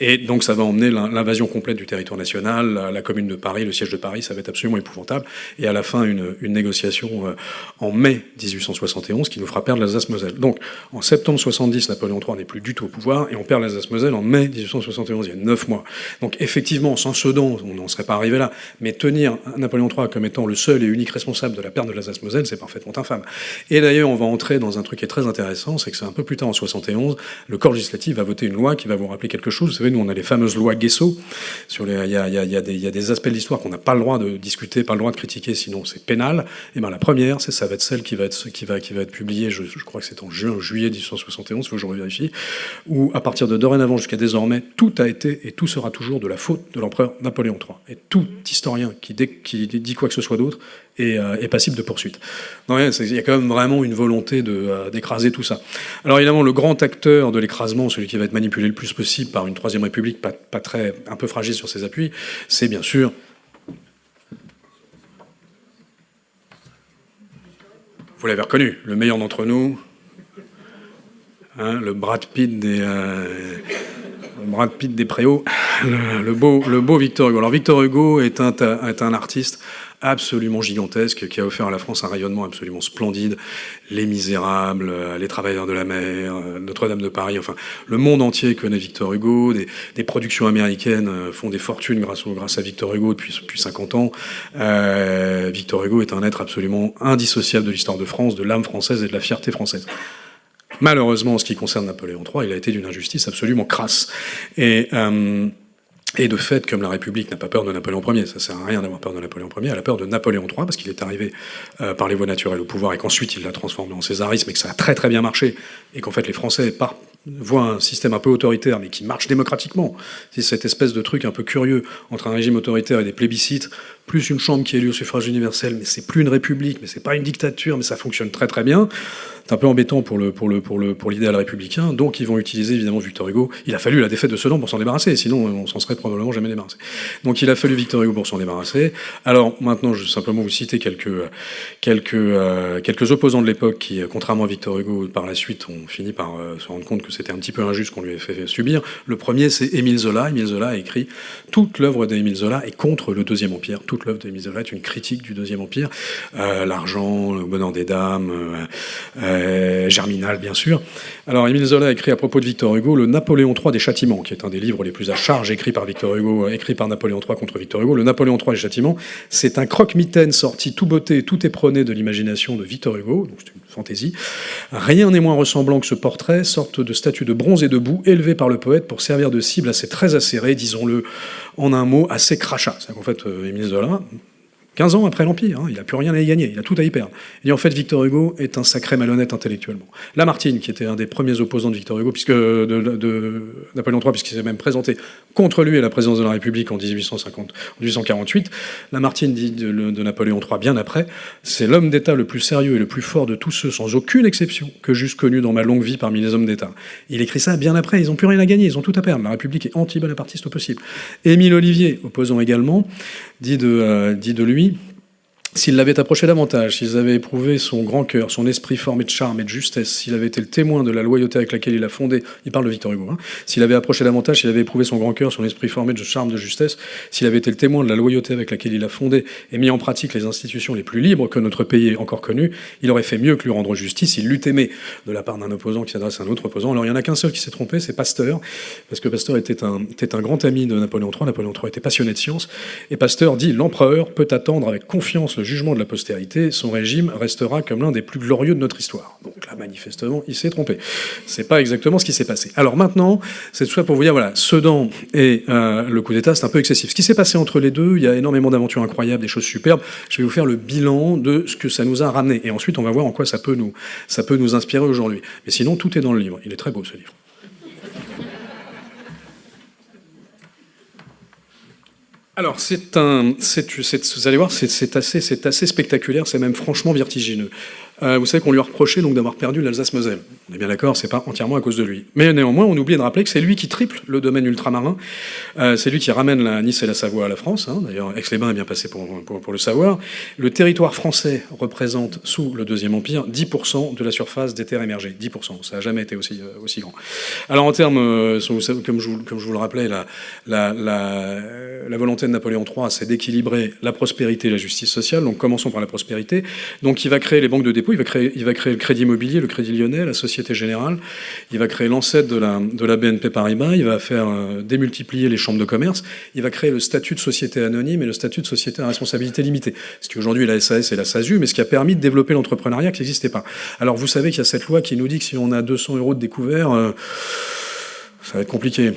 Et donc, ça va emmener l'invasion complète du territoire national, la commune de Paris, le siège de Paris, ça va être absolument épouvantable. Et à la fin, une négociation en mai 1871 qui nous fera perdre l'Alsace-Moselle. Donc, en septembre 70, Napoléon III n'est plus du tout au pouvoir, et on perd l'Alsace-Moselle en mai 1871, il y a 9 mois. Donc, effectivement, sans Sedan, on n'en serait pas arrivé là. Mais tenir Napoléon III comme étant le seul et unique responsable de la perte de l'Alsace-Moselle, c'est parfaitement infâme. Et d'ailleurs, on va entrer dans un truc qui est très intéressant, c'est que c'est un peu plus tard en 71, le corps législatif va voter une loi qui va vous rappeler quelque chose. Vous savez, nous on a les fameuses lois Guesso. Il y a des aspects de l'histoire qu'on n'a pas le droit de discuter, pas le droit de critiquer, sinon c'est pénal. Et ben la première, ça va être celle qui va être publiée, je crois que c'est en juillet 1871, il faut que je revérifie, où à partir de dorénavant jusqu'à désormais, tout a été et tout sera toujours de la faute de l'empereur Napoléon III. Et tout historien qui dit quoi que ce soit d'autre est passible de poursuite. Il y a quand même vraiment une volonté d'écraser tout ça. Alors évidemment, le grand acteur de l'écrasement, celui qui va être manipulé le plus possible par une troisième république un peu fragile sur ses appuis, c'est bien sûr... Vous l'avez reconnu, le meilleur d'entre nous, le Brad Pitt des Préaux, le beau Victor Hugo. Alors Victor Hugo est un artiste absolument gigantesque, qui a offert à la France un rayonnement absolument splendide. Les Misérables, Les Travailleurs de la mer, Notre-Dame de Paris, enfin, le monde entier connaît Victor Hugo. Des productions américaines font des fortunes grâce à Victor Hugo depuis 50 ans. Victor Hugo est un être absolument indissociable de l'histoire de France, de l'âme française et de la fierté française. Malheureusement, en ce qui concerne Napoléon III, il a été d'une injustice absolument crasse. Et de fait, comme la République n'a pas peur de Napoléon Ier, ça sert à rien d'avoir peur de Napoléon Ier, elle a peur de Napoléon III, parce qu'il est arrivé par les voies naturelles au pouvoir, et qu'ensuite il l'a transformé en césarisme, et que ça a très très bien marché, et qu'en fait les Français voient un système un peu autoritaire, mais qui marche démocratiquement. C'est cette espèce de truc un peu curieux entre un régime autoritaire et des plébiscites, plus une chambre qui est élue au suffrage universel, mais c'est plus une république, mais c'est pas une dictature, mais ça fonctionne très très bien. C'est un peu embêtant pour l'idéal républicain, donc ils vont utiliser évidemment Victor Hugo. Il a fallu la défaite de Sedan pour s'en débarrasser, sinon on s'en serait probablement jamais débarrassé. Donc il a fallu Victor Hugo pour s'en débarrasser. Alors maintenant, je vais simplement vous citer quelques opposants de l'époque qui, contrairement à Victor Hugo, par la suite ont fini par se rendre compte que c'était un petit peu injuste qu'on lui ait fait subir. Le premier, c'est Émile Zola. Émile Zola a écrit toute l'œuvre d'Émile Zola est contre le Deuxième Empire. Toute l'œuvre d'Émile Zola est une critique du Deuxième Empire. L'argent, le bonheur des dames, Germinal, bien sûr. Alors, Émile Zola a écrit à propos de Victor Hugo le Napoléon III des Châtiments, qui est un des livres les plus à charge écrits par Victor Hugo, écrit par Napoléon III contre Victor Hugo. Le Napoléon III des Châtiments, c'est un croque-mitaine sorti tout beauté, tout éperonné de l'imagination de Victor Hugo, donc c'est une fantaisie. Rien n'est moins ressemblant que ce portrait, sorte de statue de bronze et de boue, élevée par le poète pour servir de cible assez très acérée, disons-le en un mot, assez crachat. C'est-à-dire qu'en fait, Émile Zola, 15 ans après l'Empire, il n'a plus rien à y gagner, il a tout à y perdre. Et en fait, Victor Hugo est un sacré malhonnête intellectuellement. Lamartine, qui était un des premiers opposants de Victor Hugo, de Napoléon III, puisqu'il s'est même présenté contre lui à la présidence de la République en 1848, Lamartine dit de Napoléon III bien après, c'est l'homme d'État le plus sérieux et le plus fort de tous ceux, sans aucune exception, que j'eusse connu dans ma longue vie parmi les hommes d'État. Il écrit ça bien après, ils n'ont plus rien à gagner, ils ont tout à perdre. La République est anti-bonapartiste au possible. Émile Olivier, opposant également, dit de lui, s'il l'avait approché davantage, s'ils avaient éprouvé son grand cœur, son esprit formé de charme et de justesse, s'il avait été le témoin de la loyauté avec laquelle il a fondé, il parle de Victor Hugo, s'il avait approché davantage, s'il avait éprouvé son grand cœur, son esprit formé de charme, de justesse, s'il avait été le témoin de la loyauté avec laquelle il a fondé et mis en pratique les institutions les plus libres que notre pays ait encore connues, il aurait fait mieux que lui rendre justice, il l'eût aimé, de la part d'un opposant qui s'adresse à un autre opposant. Alors il n'y en a qu'un seul qui s'est trompé, c'est Pasteur, parce que Pasteur était un grand ami de Napoléon III. Napoléon III était passionné de science, et Pasteur dit « L'empereur peut attendre avec confiance le jugement de la postérité, son régime restera comme l'un des plus glorieux de notre histoire. » Donc là, manifestement, il s'est trompé. C'est pas exactement ce qui s'est passé. Alors maintenant, c'est tout ça pour vous dire, voilà, Sedan et le coup d'État, c'est un peu excessif. Ce qui s'est passé entre les deux, il y a énormément d'aventures incroyables, des choses superbes. Je vais vous faire le bilan de ce que ça nous a ramené. Et ensuite, on va voir en quoi ça peut nous inspirer aujourd'hui. Mais sinon, tout est dans le livre. Il est très beau, ce livre. Alors, vous allez voir, c'est assez spectaculaire, c'est même franchement vertigineux. Vous savez qu'on lui a reproché donc d'avoir perdu l'Alsace-Moselle. On est bien d'accord, c'est pas entièrement à cause de lui. Mais néanmoins, on oublie de rappeler que c'est lui qui triple le domaine ultramarin. C'est lui qui ramène la Nice et la Savoie à la France. D'ailleurs, Aix-les-Bains est bien passé pour le savoir. Le territoire français représente, sous le Deuxième Empire, 10% de la surface des terres émergées. 10%. Ça n'a jamais été aussi grand. Alors, en termes, comme je vous le rappelais, la volonté de Napoléon III, c'est d'équilibrer la prospérité et la justice sociale. Donc, commençons par la prospérité. Donc, il va créer les banques de dépôt. Il va créer le Crédit Immobilier, le Crédit Lyonnais, la Société Générale. Il va créer l'ancêtre de la BNP Paribas. Il va faire démultiplier les chambres de commerce. Il va créer le statut de société anonyme et le statut de société à responsabilité limitée. Ce qui aujourd'hui est la SAS et la SASU, mais ce qui a permis de développer l'entrepreneuriat qui n'existait pas. Alors vous savez qu'il y a cette loi qui nous dit que si on a 200 € de découvert, ça va être compliqué.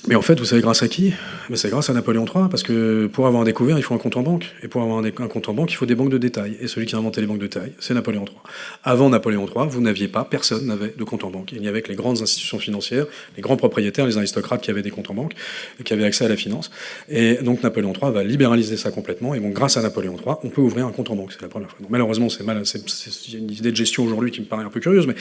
Mais en fait, vous savez grâce à qui ? C'est grâce à Napoléon III, parce que pour avoir un découvert, il faut un compte en banque. Et pour avoir un compte en banque, il faut des banques de détail. Et celui qui a inventé les banques de détail, c'est Napoléon III. Avant Napoléon III, vous n'aviez pas, personne n'avait de compte en banque. Il n'y avait que les grandes institutions financières, les grands propriétaires, les aristocrates qui avaient des comptes en banque, et qui avaient accès à la finance. Et donc Napoléon III va libéraliser ça complètement. Et bon, grâce à Napoléon III, on peut ouvrir un compte en banque. C'est la première fois. Donc, malheureusement, c'est une idée de gestion aujourd'hui qui me paraît un peu curieuse. Mais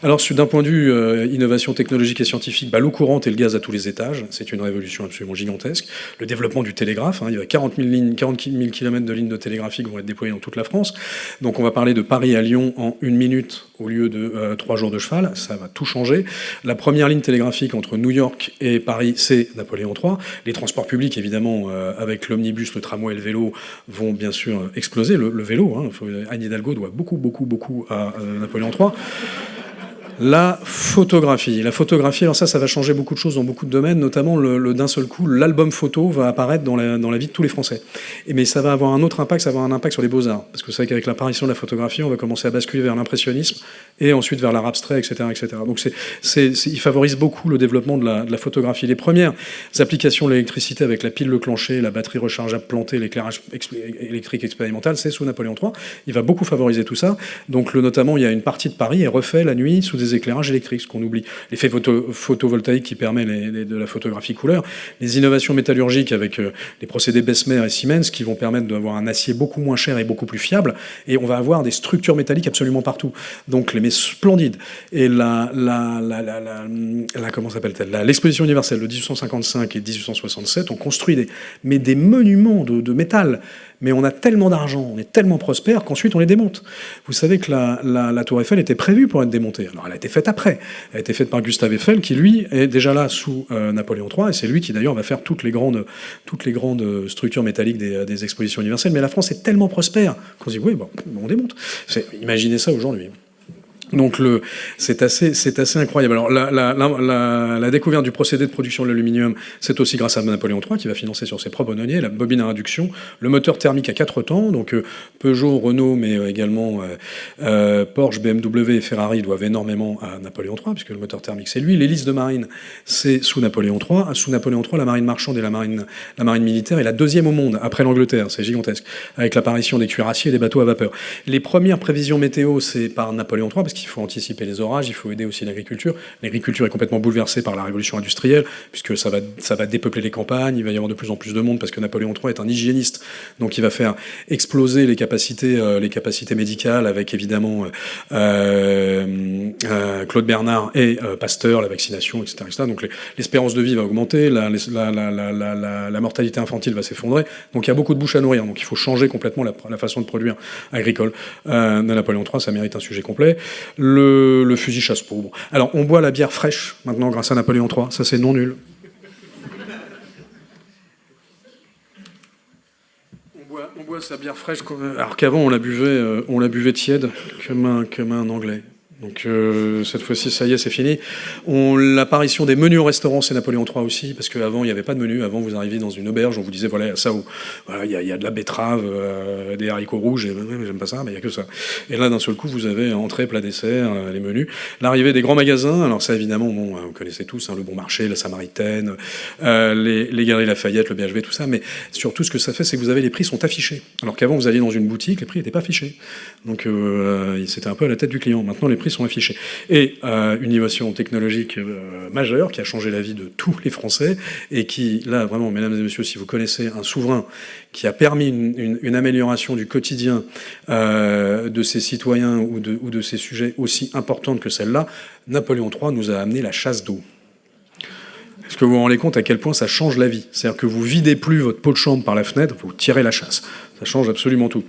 alors, d'un point de vue innovation technologique et scientifique, l'eau courante et le gaz à tous les étages, c'est une révolution absolument gigantesque. Le développement du télégraphe, il y a 40 000 km de lignes de télégraphie qui vont être déployées dans toute la France. Donc on va parler de Paris à Lyon en 1 minute au lieu de 3 jours de cheval. Ça va tout changer. La première ligne télégraphique entre New York et Paris, c'est Napoléon III. Les transports publics, évidemment, avec l'omnibus, le tramway et le vélo, vont bien sûr exploser. Le vélo, Anne Hidalgo doit beaucoup à Napoléon III. La photographie, alors ça va changer beaucoup de choses dans beaucoup de domaines, notamment d'un seul coup, l'album photo va apparaître dans la vie de tous les Français. Mais ça va avoir un autre impact, ça va avoir un impact sur les beaux-arts. Parce que vous savez qu'avec l'apparition de la photographie, on va commencer à basculer vers l'impressionnisme et ensuite vers l'art abstrait, etc. Donc il favorise beaucoup le développement de la photographie. Les premières applications de l'électricité avec la pile Leclanché, la batterie rechargeable plantée, l'éclairage électrique expérimental, c'est sous Napoléon III. Il va beaucoup favoriser tout ça. Donc notamment, il y a une partie de Paris est refait la nuit sous des des éclairages électriques, ce qu'on oublie. L'effet photovoltaïque qui permet de la photographie couleur. Les innovations métallurgiques avec les procédés Bessemer et Siemens qui vont permettre d'avoir un acier beaucoup moins cher et beaucoup plus fiable. Et on va avoir des structures métalliques absolument partout. Donc, mais splendides. Et comment s'appelle-t-elle, l'exposition universelle de 1855 et 1867 ont construit des monuments de métal. Mais on a tellement d'argent, on est tellement prospère qu'ensuite on les démonte. Vous savez que la tour Eiffel était prévue pour être démontée. Alors elle a été faite après. Elle a été faite par Gustave Eiffel, qui lui est déjà là sous Napoléon III, et c'est lui qui d'ailleurs va faire toutes les grandes structures métalliques des expositions universelles. Mais la France est tellement prospère qu'on se dit oui, bon, on démonte. Imaginez ça aujourd'hui. Donc c'est assez incroyable. Alors la découverte du procédé de production de l'aluminium, c'est aussi grâce à Napoléon III qui va financer sur ses propres deniers la bobine à induction, le moteur thermique à 4 temps. Donc Peugeot, Renault, mais également Porsche, BMW et Ferrari doivent énormément à Napoléon III puisque le moteur thermique c'est lui. L'hélice de marine c'est sous Napoléon III. Sous Napoléon III, la marine marchande et la marine militaire est la deuxième au monde après l'Angleterre. C'est gigantesque avec l'apparition des cuirassiers et des bateaux à vapeur. Les premières prévisions météo c'est par Napoléon III parce qu'il faut anticiper les orages, il faut aider aussi l'agriculture. L'agriculture est complètement bouleversée par la révolution industrielle, puisque ça va dépeupler les campagnes, il va y avoir de plus en plus de monde, parce que Napoléon III est un hygiéniste. Donc il va faire exploser les capacités médicales, avec évidemment Claude Bernard et Pasteur, la vaccination, etc. Donc l'espérance de vie va augmenter, la mortalité infantile va s'effondrer. Donc il y a beaucoup de bouches à nourrir, donc il faut changer complètement la façon de produire agricole. De Napoléon III, ça mérite un sujet complet. Le fusil chasse-pauvre. Alors, on boit la bière fraîche, maintenant, grâce à Napoléon III. Ça, c'est non nul. On boit sa bière fraîche, alors qu'avant, on la buvait tiède, comme un Anglais. Donc cette fois-ci, ça y est, c'est fini. L'apparition des menus au restaurant, c'est Napoléon III aussi, parce qu'avant, il n'y avait pas de menu. Avant, vous arriviez dans une auberge, on vous disait, voilà, ça, voilà, il y a de la betterave, des haricots rouges, et j'aime pas ça, mais il n'y a que ça. Et là, d'un seul coup, vous avez entrée, plat, dessert, les menus. L'arrivée des grands magasins, alors ça, évidemment, bon, vous connaissez tous, hein, le Bon Marché, la Samaritaine, les Galeries Lafayette, le BHV, tout ça, mais surtout, ce que ça fait, c'est que vous avez les prix sont affichés. Alors qu'avant, vous alliez dans une boutique, les prix n'étaient pas affichés. Donc, c'était un peu à la tête du client. Maintenant, les prix sont affichés. Et une innovation technologique majeure qui a changé la vie de tous les Français et qui, là, vraiment, mesdames et messieurs, si vous connaissez un souverain qui a permis une amélioration du quotidien de ses citoyens ou de ses sujets aussi importante que celle-là, Napoléon III nous a amené la chasse d'eau. Est-ce que vous vous rendez compte à quel point ça change la vie? C'est-à-dire que vous videz plus votre pot de chambre par la fenêtre, vous tirez la chasse. Ça change absolument tout.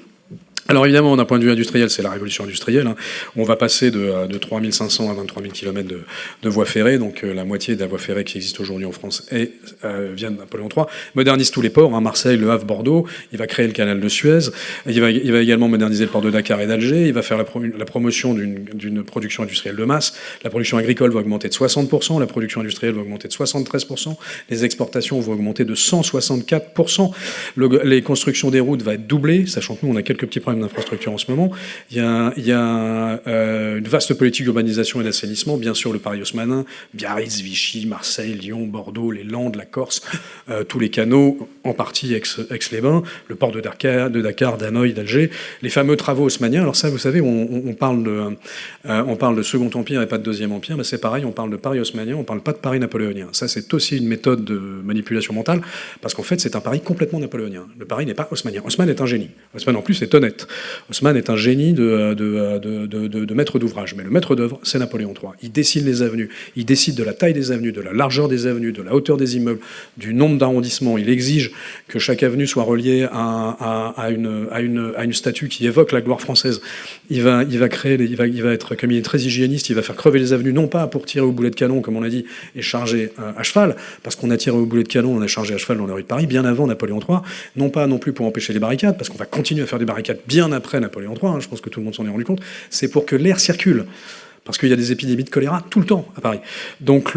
Alors évidemment, d'un point de vue industriel, c'est la révolution industrielle. Hein. On va passer de 3500 à 23 000 km de voies ferrées, donc la moitié de la voie ferrée qui existe aujourd'hui en France vient de Napoléon III. Modernise tous les ports, hein, Marseille, Le Havre, Bordeaux. Il va créer le canal de Suez. Il va également moderniser le port de Dakar et d'Alger. Il va faire la promotion d'une production industrielle de masse. La production agricole va augmenter de 60%, la production industrielle va augmenter de 73%, les exportations vont augmenter de 164%. Les constructions des routes vont être doublées, sachant que nous, on a quelques petits problèmes d'infrastructure en ce moment. Il y a une vaste politique d'urbanisation et d'assainissement, bien sûr le Paris haussmannin, Biarritz, Vichy, Marseille, Lyon, Bordeaux, les Landes, la Corse, tous les canaux, en partie Aix-les-Bains, le port de Dakar, d'Hanoï, d'Alger, les fameux travaux haussmanniens. Alors ça, vous savez, on parle de Second Empire et pas de Deuxième Empire, mais c'est pareil, on parle de Paris haussmannien, on parle pas de Paris napoléonien. Ça, c'est aussi une méthode de manipulation mentale, parce qu'en fait, c'est un Paris complètement napoléonien. Le Paris n'est pas haussmannien. Haussmann est un génie. Haussmann, en plus, est honnête. Haussmann est un génie de maître d'ouvrage, mais le maître d'œuvre, c'est Napoléon III. Il dessine les avenues, il décide de la taille des avenues, de la largeur des avenues, de la hauteur des immeubles, du nombre d'arrondissements. Il exige que chaque avenue soit reliée à une statue qui évoque la gloire française. Il va être, comme il est très hygiéniste, il va faire crever les avenues, non pas pour tirer au boulet de canon, comme on l'a dit, et charger à cheval, parce qu'on a tiré au boulet de canon, on a chargé à cheval dans les rues de Paris, bien avant Napoléon III, non pas non plus pour empêcher les barricades, parce qu'on va continuer à faire des barricades bien après Napoléon III, hein, je pense que tout le monde s'en est rendu compte, c'est pour que l'air circule. Parce qu'il y a des épidémies de choléra tout le temps à Paris. Donc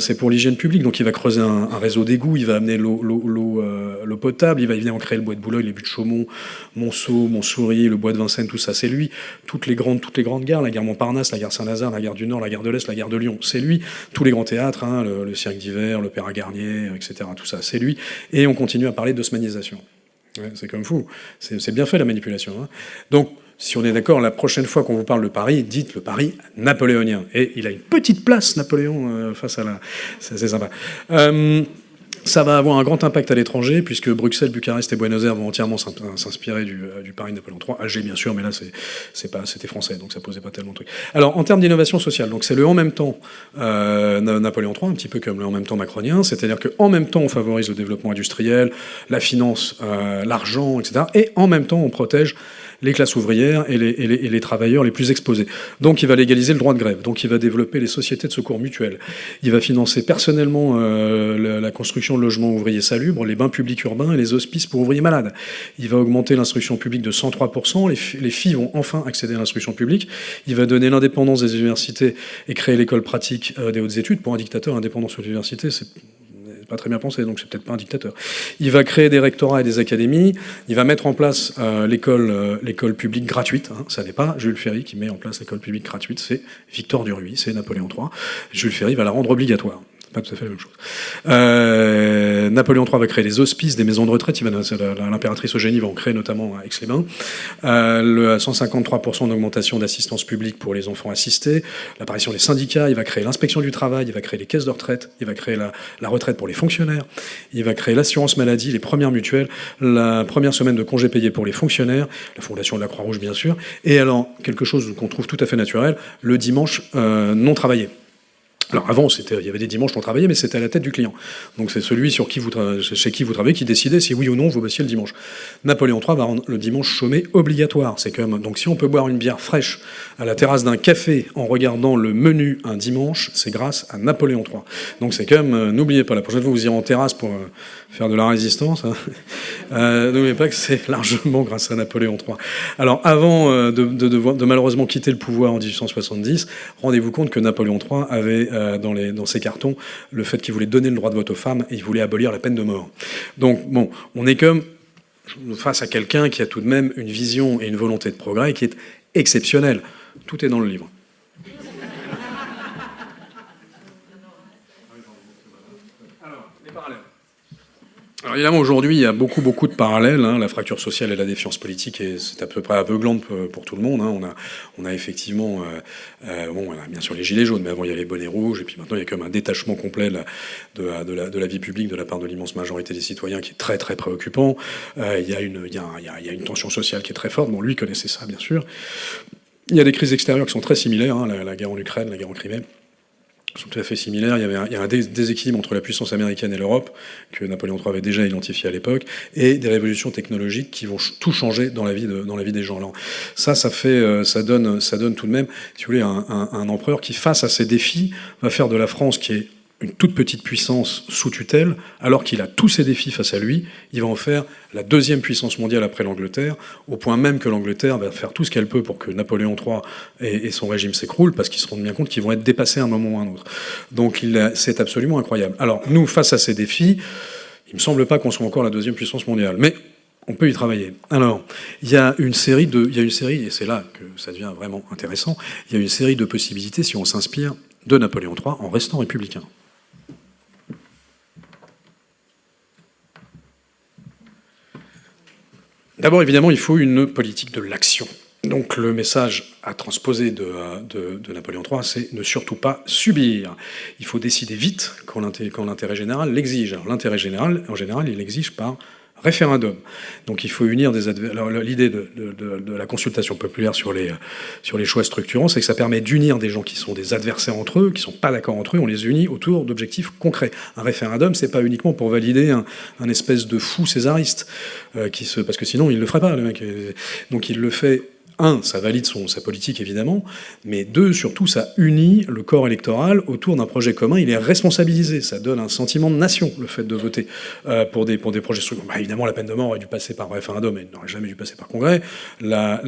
c'est pour l'hygiène publique. Donc il va creuser un réseau d'égouts, il va amener l'eau potable, il va évidemment créer le bois de Boulogne, les buts de Chaumont, Monceau, Montsouris, le bois de Vincennes, tout ça, c'est lui. Toutes les grandes gares, la gare Montparnasse, la gare Saint-Lazare, la gare du Nord, la gare de l'Est, la gare de Lyon, c'est lui. Tous les grands théâtres, hein, le Cirque d'hiver, l'Opéra Garnier, etc., tout ça, c'est lui. Et on continue à parler d'osmanisation. Ouais, c'est comme fou. C'est bien fait la manipulation. Hein. Donc si on est d'accord, la prochaine fois qu'on vous parle de Paris, dites le Paris napoléonien. Et il a une petite place, Napoléon, face à la... C'est sympa. Ça va avoir un grand impact à l'étranger, puisque Bruxelles, Bucarest et Buenos Aires vont entièrement s'inspirer du Paris Napoléon III. Alger, bien sûr, mais là, c'était français, donc ça posait pas tellement de trucs. Alors, en termes d'innovation sociale, donc c'est le en même temps Napoléon III, un petit peu comme le en même temps macronien, c'est-à-dire qu'en même temps, on favorise le développement industriel, la finance, l'argent, etc., et en même temps, on protège les classes ouvrières et les travailleurs les plus exposés. Donc il va légaliser le droit de grève, donc il va développer les sociétés de secours mutuels, il va financer personnellement la construction de logements ouvriers salubres, les bains publics urbains et les hospices pour ouvriers malades. Il va augmenter l'instruction publique de 103%, les filles vont enfin accéder à l'instruction publique, il va donner l'indépendance des universités et créer l'école pratique des hautes études. Pour un dictateur, indépendance sur l'université, c'est pas très bien pensé, donc c'est peut-être pas un dictateur. Il va créer des rectorats et des académies, il va mettre en place l'école publique gratuite, hein. Ça n'est pas Jules Ferry qui met en place l'école publique gratuite, c'est Victor Duruy, c'est Napoléon III. Jules Ferry va la rendre obligatoire. Pas tout à fait la même chose. Napoléon III va créer des hospices, des maisons de retraite. L'impératrice Eugénie va en créer notamment à Aix-les-Bains. 153% d'augmentation d'assistance publique pour les enfants assistés. L'apparition des syndicats. Il va créer l'inspection du travail. Il va créer les caisses de retraite. Il va créer la retraite pour les fonctionnaires. Il va créer l'assurance maladie, les premières mutuelles, la première semaine de congés payés pour les fonctionnaires, la fondation de la Croix-Rouge bien sûr. Et alors, quelque chose qu'on trouve tout à fait naturel, le dimanche non travaillé. Alors avant, il y avait des dimanches non travaillés, mais c'était à la tête du client. Donc c'est celui chez qui vous travaillez qui décidait si oui ou non vous bossiez le dimanche. Napoléon III va rendre le dimanche chômé obligatoire. C'est comme donc si on peut boire une bière fraîche à la terrasse d'un café en regardant le menu un dimanche, c'est grâce à Napoléon III. Donc c'est comme n'oubliez pas, la prochaine fois vous irez en terrasse pour faire de la résistance, hein. N'oubliez pas que c'est largement grâce à Napoléon III. Alors avant de malheureusement quitter le pouvoir en 1870, rendez-vous compte que Napoléon III avait dans ses cartons le fait qu'il voulait donner le droit de vote aux femmes et il voulait abolir la peine de mort. Donc bon, on est comme face à quelqu'un qui a tout de même une vision et une volonté de progrès qui est exceptionnelle. Tout est dans le livre. Alors, les parallèles. Alors évidemment, aujourd'hui, il y a beaucoup de parallèles. Hein. La fracture sociale et la défiance politique, c'est à peu près aveuglante pour tout le monde. Hein. On a effectivement, voilà, bien sûr les gilets jaunes, mais avant il y a les bonnets rouges, et puis maintenant il y a comme un détachement complet de la vie publique de la part de l'immense majorité des citoyens qui est très très préoccupant. Il y a une tension sociale qui est très forte. Bon, lui connaissait ça, bien sûr. Il y a des crises extérieures qui sont très similaires. Hein. La guerre en Ukraine, la guerre en Crimée sont tout à fait similaires. Il y a un déséquilibre entre la puissance américaine et l'Europe, que Napoléon III avait déjà identifié à l'époque, et des révolutions technologiques qui vont tout changer dans la vie des gens. Alors ça donne tout de même, si vous voulez, un empereur qui, face à ces défis, va faire de la France, qui est une toute petite puissance sous tutelle, alors qu'il a tous ces défis face à lui, il va en faire la deuxième puissance mondiale après l'Angleterre, au point même que l'Angleterre va faire tout ce qu'elle peut pour que Napoléon III et son régime s'écroulent, parce qu'ils se rendent bien compte qu'ils vont être dépassés à un moment ou à un autre. Donc c'est absolument incroyable. Alors nous, face à ces défis, il me semble pas qu'on soit encore la deuxième puissance mondiale, mais on peut y travailler. Alors, il y a une série, et c'est là que ça devient vraiment intéressant, il y a une série de possibilités si on s'inspire de Napoléon III en restant républicain. D'abord, évidemment, il faut une politique de l'action. Donc le message à transposer de Napoléon III, c'est ne surtout pas subir. Il faut décider vite quand l'intérêt général l'exige. Alors l'intérêt général, en général, il l'exige par référendum. Donc il faut unir l'idée de la consultation populaire sur les choix structurants, c'est que ça permet d'unir des gens qui sont des adversaires entre eux, qui sont pas d'accord entre eux, on les unit autour d'objectifs concrets. Un référendum, c'est pas uniquement pour valider un espèce de fou césariste, parce que sinon il le ferait pas, le mec. Donc il le fait. Un, ça valide sa politique évidemment, mais deux, surtout, ça unit le corps électoral autour d'un projet commun. Il est responsabilisé, ça donne un sentiment de nation, le fait de voter pour des projets structurants. Bah, évidemment, la peine de mort aurait dû passer par référendum, elle n'aurait jamais dû passer par congrès. La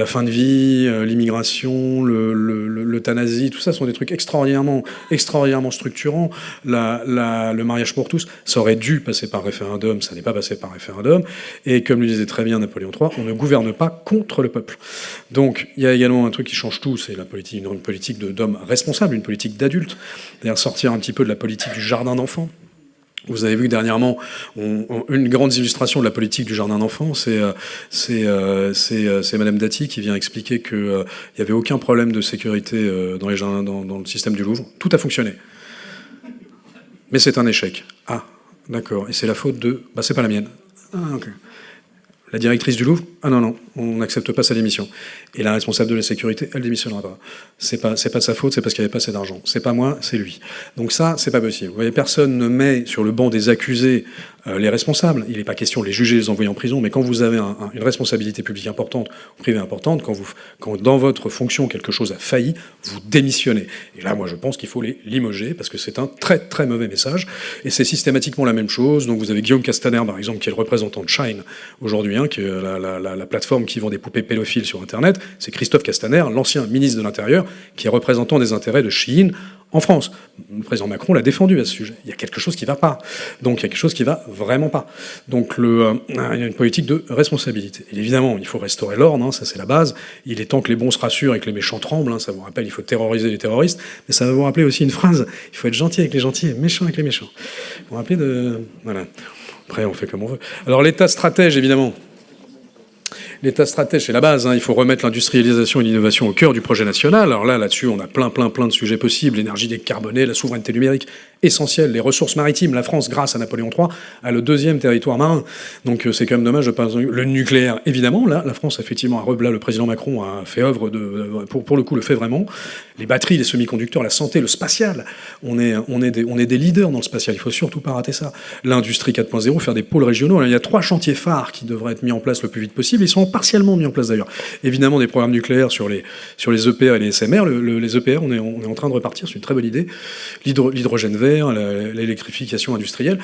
fin de vie, l'immigration, l'euthanasie, tout ça sont des trucs extraordinairement structurants. Le mariage pour tous, ça aurait dû passer par référendum, ça n'est pas passé par référendum. Et comme le disait très bien Napoléon III, on ne gouverne pas contre le peuple. Donc il y a également un truc qui change tout, c'est une politique d'homme responsable, une politique d'adulte, c'est-à-dire sortir un petit peu de la politique du jardin d'enfants. Vous avez vu que dernièrement, une grande illustration de la politique du jardin d'enfants, c'est Madame Dati qui vient expliquer qu'il n'y avait aucun problème de sécurité dans les jardins, dans le système du Louvre. Tout a fonctionné. Mais c'est un échec. Ah, d'accord. Et c'est la faute de... Bah, c'est pas la mienne. Ah, ok. La directrice du Louvre, ah non, on n'accepte pas sa démission. Et la responsable de la sécurité, elle démissionnera pas. C'est pas de sa faute, c'est parce qu'il n'y avait pas assez d'argent. C'est pas moi, c'est lui. Donc ça, c'est pas possible. Vous voyez, personne ne met sur le banc des accusés les responsables. Il n'est pas question de les juger, les envoyer en prison, mais quand vous avez une responsabilité publique importante ou privée importante, quand dans votre fonction quelque chose a failli, vous démissionnez. Et là, moi, je pense qu'il faut les limoger parce que c'est un très très mauvais message. Et c'est systématiquement la même chose. Donc vous avez Guillaume Castaner, par exemple, qui est le représentant de Shine aujourd'hui, qui est la plateforme qui vend des poupées pédophiles sur Internet. C'est Christophe Castaner, l'ancien ministre de l'Intérieur, qui est représentant des intérêts de Shein en France. Le président Macron l'a défendu à ce sujet. Il y a quelque chose qui ne va pas. Donc il y a quelque chose qui ne va vraiment pas. Donc il y a une politique de responsabilité. Et évidemment, il faut restaurer l'ordre, ça c'est la base. Il est temps que les bons se rassurent et que les méchants tremblent. Ça vous rappelle, il faut terroriser les terroristes. Mais ça va vous rappeler aussi une phrase, il faut être gentil avec les gentils et méchant avec les méchants. Vous vous rappelez de... Voilà. Après, on fait comme on veut. Alors l'État stratège, évidemment. L'État stratège, c'est la base. Il faut remettre l'industrialisation et l'innovation au cœur du projet national. Alors là-dessus, on a plein de sujets possibles. L'énergie décarbonée, la souveraineté numérique, essentielle. Les ressources maritimes. La France, grâce à Napoléon III, a le 2e territoire marin. Donc c'est quand même dommage de pas... Le nucléaire, évidemment. Là, la France, effectivement, là, le président Macron a fait œuvre de... Pour le coup, le fait vraiment. Les batteries, les semi-conducteurs, la santé, le spatial. On est des leaders dans le spatial. Il faut surtout pas rater ça. L'industrie 4.0, faire des pôles régionaux. Il y a 3 chantiers phares qui devraient être mis en place le plus vite possible. Ils sont partiellement mis en place d'ailleurs. Évidemment, des programmes nucléaires sur les EPR et les SMR. Les EPR, on est en train de repartir, c'est une très bonne idée. L'hydrogène vert, l'électrification industrielle.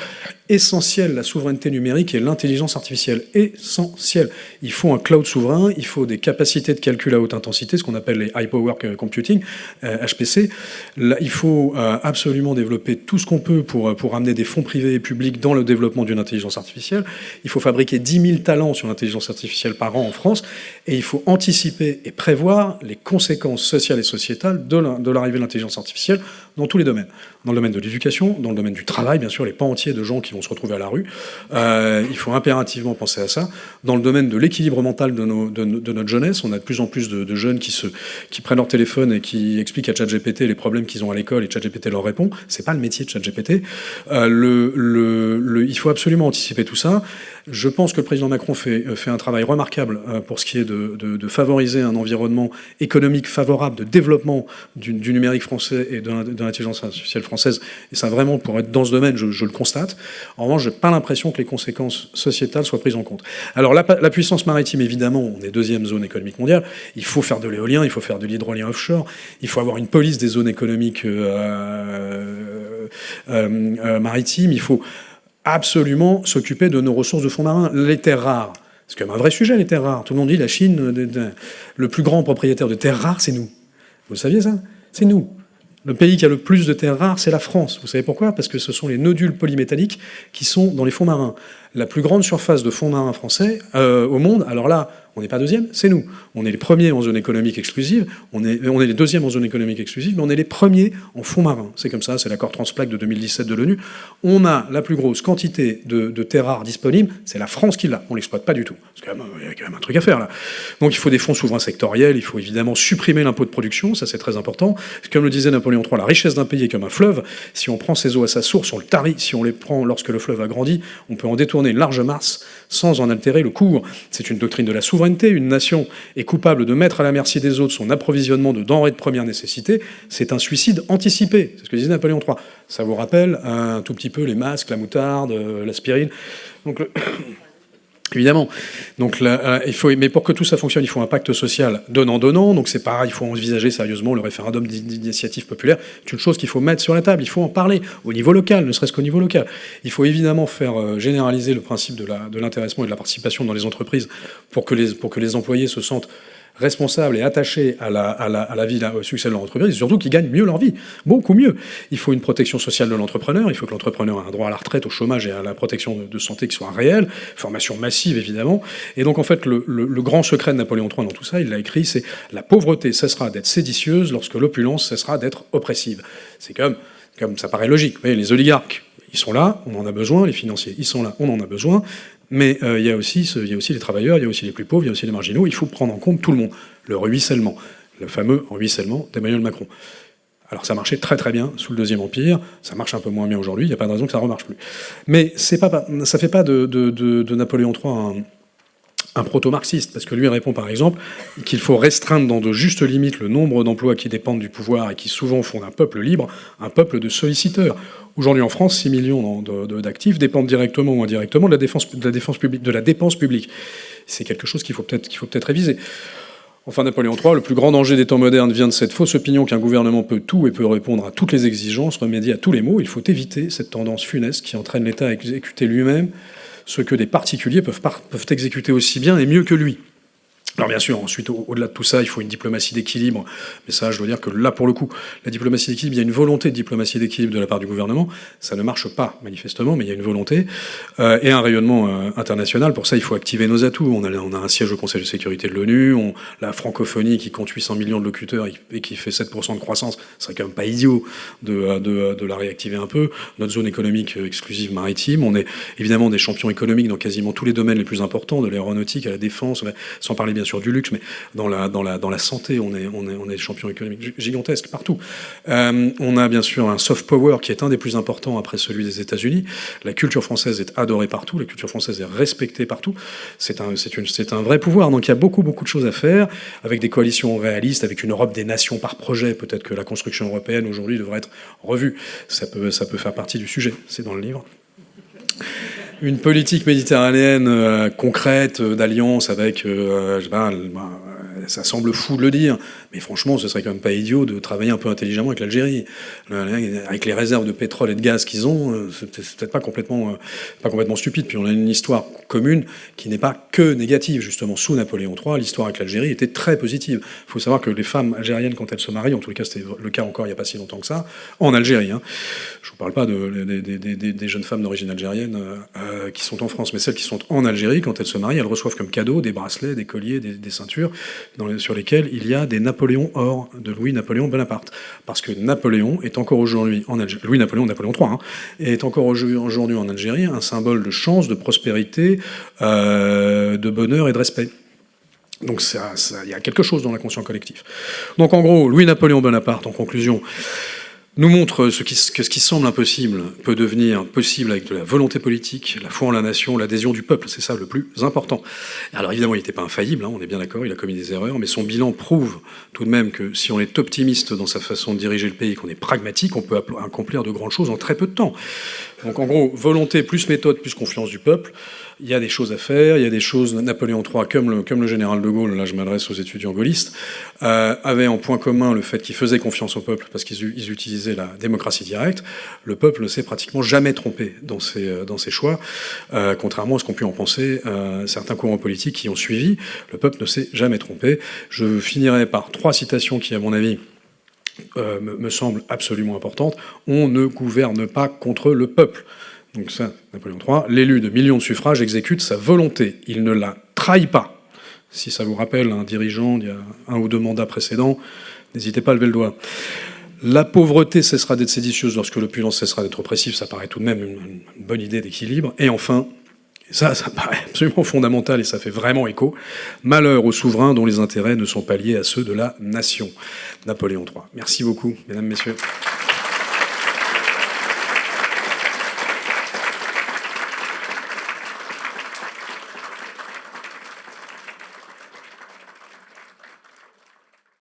Essentiel, la souveraineté numérique et l'intelligence artificielle. Essentiel. Il faut un cloud souverain, il faut des capacités de calcul à haute intensité, ce qu'on appelle les High Power Computing, HPC. Là, il faut absolument développer tout ce qu'on peut pour amener des fonds privés et publics dans le développement d'une intelligence artificielle. Il faut fabriquer 10 000 talents sur l'intelligence artificielle par an en France, et il faut anticiper et prévoir les conséquences sociales et sociétales de l'arrivée de l'intelligence artificielle dans tous les domaines. Dans le domaine de l'éducation, dans le domaine du travail, bien sûr, les pans entiers de gens qui vont se retrouver à la rue. Il faut impérativement penser à ça. Dans le domaine de l'équilibre mental de notre jeunesse, on a de plus en plus de jeunes qui prennent leur téléphone et qui expliquent à ChatGPT les problèmes qu'ils ont à l'école, et ChatGPT leur répond. C'est pas le métier de ChatGPT. Il faut absolument anticiper tout ça. Je pense que le président Macron fait un travail remarquable pour ce qui est de favoriser un environnement économique favorable de développement du numérique français et de l'intelligence artificielle française. Et ça, vraiment, pour être dans ce domaine, je le constate. En revanche, j'ai pas l'impression que les conséquences sociétales soient prises en compte. Alors, la puissance maritime, évidemment, on est 2e zone économique mondiale. Il faut faire de l'éolien, il faut faire de l'hydrolien offshore. Il faut avoir une police des zones économiques maritimes. Il faut absolument s'occuper de nos ressources de fonds marins. Les terres rares, c'est quand même un vrai sujet, les terres rares. Tout le monde dit la Chine, le plus grand propriétaire de terres rares, c'est nous. Vous le saviez, ça? C'est nous. Le pays qui a le plus de terres rares, c'est la France. Vous savez pourquoi? Parce que ce sont les nodules polymétalliques qui sont dans les fonds marins. La plus grande surface de fonds marins français au monde, alors là, on n'est pas 2e, c'est nous. On est les premiers en zone économique exclusive, on est les 2e en zone économique exclusive, mais on est les premiers en fonds marins. C'est comme ça, c'est l'accord Transplac de 2017 de l'ONU. On a la plus grosse quantité de terres rares disponibles, c'est la France qui l'a. On l'exploite pas du tout. Il y a quand même un truc à faire là. Donc il faut des fonds souverains sectoriels, il faut évidemment supprimer l'impôt de production, ça c'est très important. Comme le disait Napoléon III, la richesse d'un pays est comme un fleuve. Si on prend ses eaux à sa source, on le tarit. Si on les prend lorsque le fleuve a grandi, on peut en détourner une large masse sans en altérer le cours. C'est une doctrine de la souveraineté. Une nation est coupable de mettre à la merci des autres son approvisionnement de denrées de première nécessité. C'est un suicide anticipé. C'est ce que disait Napoléon III. Ça vous rappelle un tout petit peu les masques, la moutarde, l'aspirine. Donc, évidemment. Donc mais pour que tout ça fonctionne, il faut un pacte social donnant-donnant. Donc c'est pareil, il faut envisager sérieusement le référendum d'initiative populaire. C'est une chose qu'il faut mettre sur la table. Il faut en parler au niveau local, ne serait-ce qu'au niveau local. Il faut évidemment faire généraliser le principe de l'intéressement et de la participation dans les entreprises pour que les employés se sentent responsables et attachés à la vie, au succès de leur entreprise, et surtout qu'ils gagnent mieux leur vie, beaucoup mieux. Il faut une protection sociale de l'entrepreneur, il faut que l'entrepreneur ait un droit à la retraite, au chômage et à la protection de santé qui soit réelle, formation massive évidemment. Et donc en fait, le grand secret de Napoléon III dans tout ça, il l'a écrit, c'est la pauvreté cessera d'être séditieuse lorsque l'opulence cessera d'être oppressive. C'est comme ça paraît logique. Vous voyez, les oligarques, ils sont là, on en a besoin, les financiers, ils sont là, on en a besoin, mais il y a aussi les travailleurs, il y a aussi les plus pauvres, il y a aussi les marginaux, il faut prendre en compte tout le monde. Le ruissellement, le fameux ruissellement d'Emmanuel Macron. Alors ça marchait très très bien sous le Deuxième Empire, ça marche un peu moins bien aujourd'hui, il n'y a pas de raison que ça ne remarche plus. Mais ça ne fait pas de Napoléon III un proto-marxiste, parce que lui répond par exemple qu'il faut restreindre dans de justes limites le nombre d'emplois qui dépendent du pouvoir et qui souvent font d'un peuple libre un peuple de solliciteurs. Aujourd'hui en France, 6 millions d'actifs dépendent directement ou indirectement de la dépense publique. C'est quelque chose qu'il faut peut-être réviser. Enfin, Napoléon III, le plus grand danger des temps modernes vient de cette fausse opinion qu'un gouvernement peut tout et peut répondre à toutes les exigences, remédier à tous les maux. Il faut éviter cette tendance funeste qui entraîne l'État à exécuter lui-même ce que des particuliers peuvent exécuter aussi bien et mieux que lui. Alors bien sûr, ensuite, au-delà de tout ça, il faut une diplomatie d'équilibre. Mais ça, je dois dire que là, pour le coup, la diplomatie d'équilibre, il y a une volonté de diplomatie d'équilibre de la part du gouvernement. Ça ne marche pas, manifestement, mais il y a une volonté. Et un rayonnement international. Pour ça, il faut activer nos atouts. On a un siège au Conseil de sécurité de l'ONU. La francophonie, qui compte 800 millions de locuteurs et qui fait 7% de croissance, ce serait quand même pas idiot de la réactiver un peu. Notre zone économique exclusive maritime. On est évidemment des champions économiques dans quasiment tous les domaines les plus importants, de l'aéronautique à la défense, sans parler bien sûr du luxe, mais dans la santé, on est des champions économiques gigantesques partout. On a bien sûr un soft power qui est un des plus importants après celui des États-Unis. La culture française est adorée partout, la culture française est respectée partout. C'est un vrai pouvoir. Donc il y a beaucoup de choses à faire, avec des coalitions réalistes, avec une Europe des nations par projet. Peut-être que la construction européenne aujourd'hui devrait être revue. Ça peut faire partie du sujet. C'est dans le livre. Une politique méditerranéenne concrète d'alliance avec, ça semble fou de le dire, mais franchement, ce serait quand même pas idiot de travailler un peu intelligemment avec l'Algérie. Avec les réserves de pétrole et de gaz qu'ils ont, c'est peut-être pas complètement stupide. Puis on a une histoire commune qui n'est pas que négative. Justement, sous Napoléon III, l'histoire avec l'Algérie était très positive. Il faut savoir que les femmes algériennes, quand elles se marient, en tout cas c'était le cas encore il n'y a pas si longtemps que ça, en Algérie, hein. Je vous parle pas des jeunes femmes d'origine algérienne qui sont en France, mais celles qui sont en Algérie, quand elles se marient, elles reçoivent comme cadeau des bracelets, des colliers, des ceintures sur lesquels il y a des Napoléons or de Louis-Napoléon Bonaparte. Parce que Napoléon est encore aujourd'hui en Algérie, Napoléon III, hein, est encore aujourd'hui en Algérie un symbole de chance, de prospérité, de bonheur et de respect. Donc il y a quelque chose dans l'inconscient collectif. Donc en gros, Louis-Napoléon Bonaparte, en conclusion, nous montre ce qui semble impossible peut devenir possible avec de la volonté politique, la foi en la nation, l'adhésion du peuple. C'est ça le plus important. Alors évidemment, il n'était pas infaillible, hein, on est bien d'accord, il a commis des erreurs, mais son bilan prouve tout de même que si on est optimiste dans sa façon de diriger le pays, qu'on est pragmatique, on peut accomplir de grandes choses en très peu de temps. Donc en gros, volonté plus méthode plus confiance du peuple. Il y a des choses à faire, il y a des choses. Napoléon III, comme le général de Gaulle, là je m'adresse aux étudiants gaullistes, avait en point commun le fait qu'ils faisaient confiance au peuple parce qu'ils utilisaient la démocratie directe. Le peuple ne s'est pratiquement jamais trompé dans ses choix, contrairement à ce qu'ont pu en penser certains courants politiques qui ont suivi. Le peuple ne s'est jamais trompé. Je finirai par 3 citations qui, à mon avis, me semblent absolument importantes. On ne gouverne pas contre le peuple. Donc ça, Napoléon III, l'élu de millions de suffrages exécute sa volonté. Il ne la trahit pas. Si ça vous rappelle un dirigeant d'il y a 1 ou 2 mandats précédents, n'hésitez pas à lever le doigt. La pauvreté cessera d'être séditieuse lorsque l'opulence cessera d'être oppressive. Ça paraît tout de même une bonne idée d'équilibre. Et enfin, ça paraît absolument fondamental et ça fait vraiment écho, malheur aux souverains dont les intérêts ne sont pas liés à ceux de la nation. Napoléon III. Merci beaucoup, mesdames, messieurs.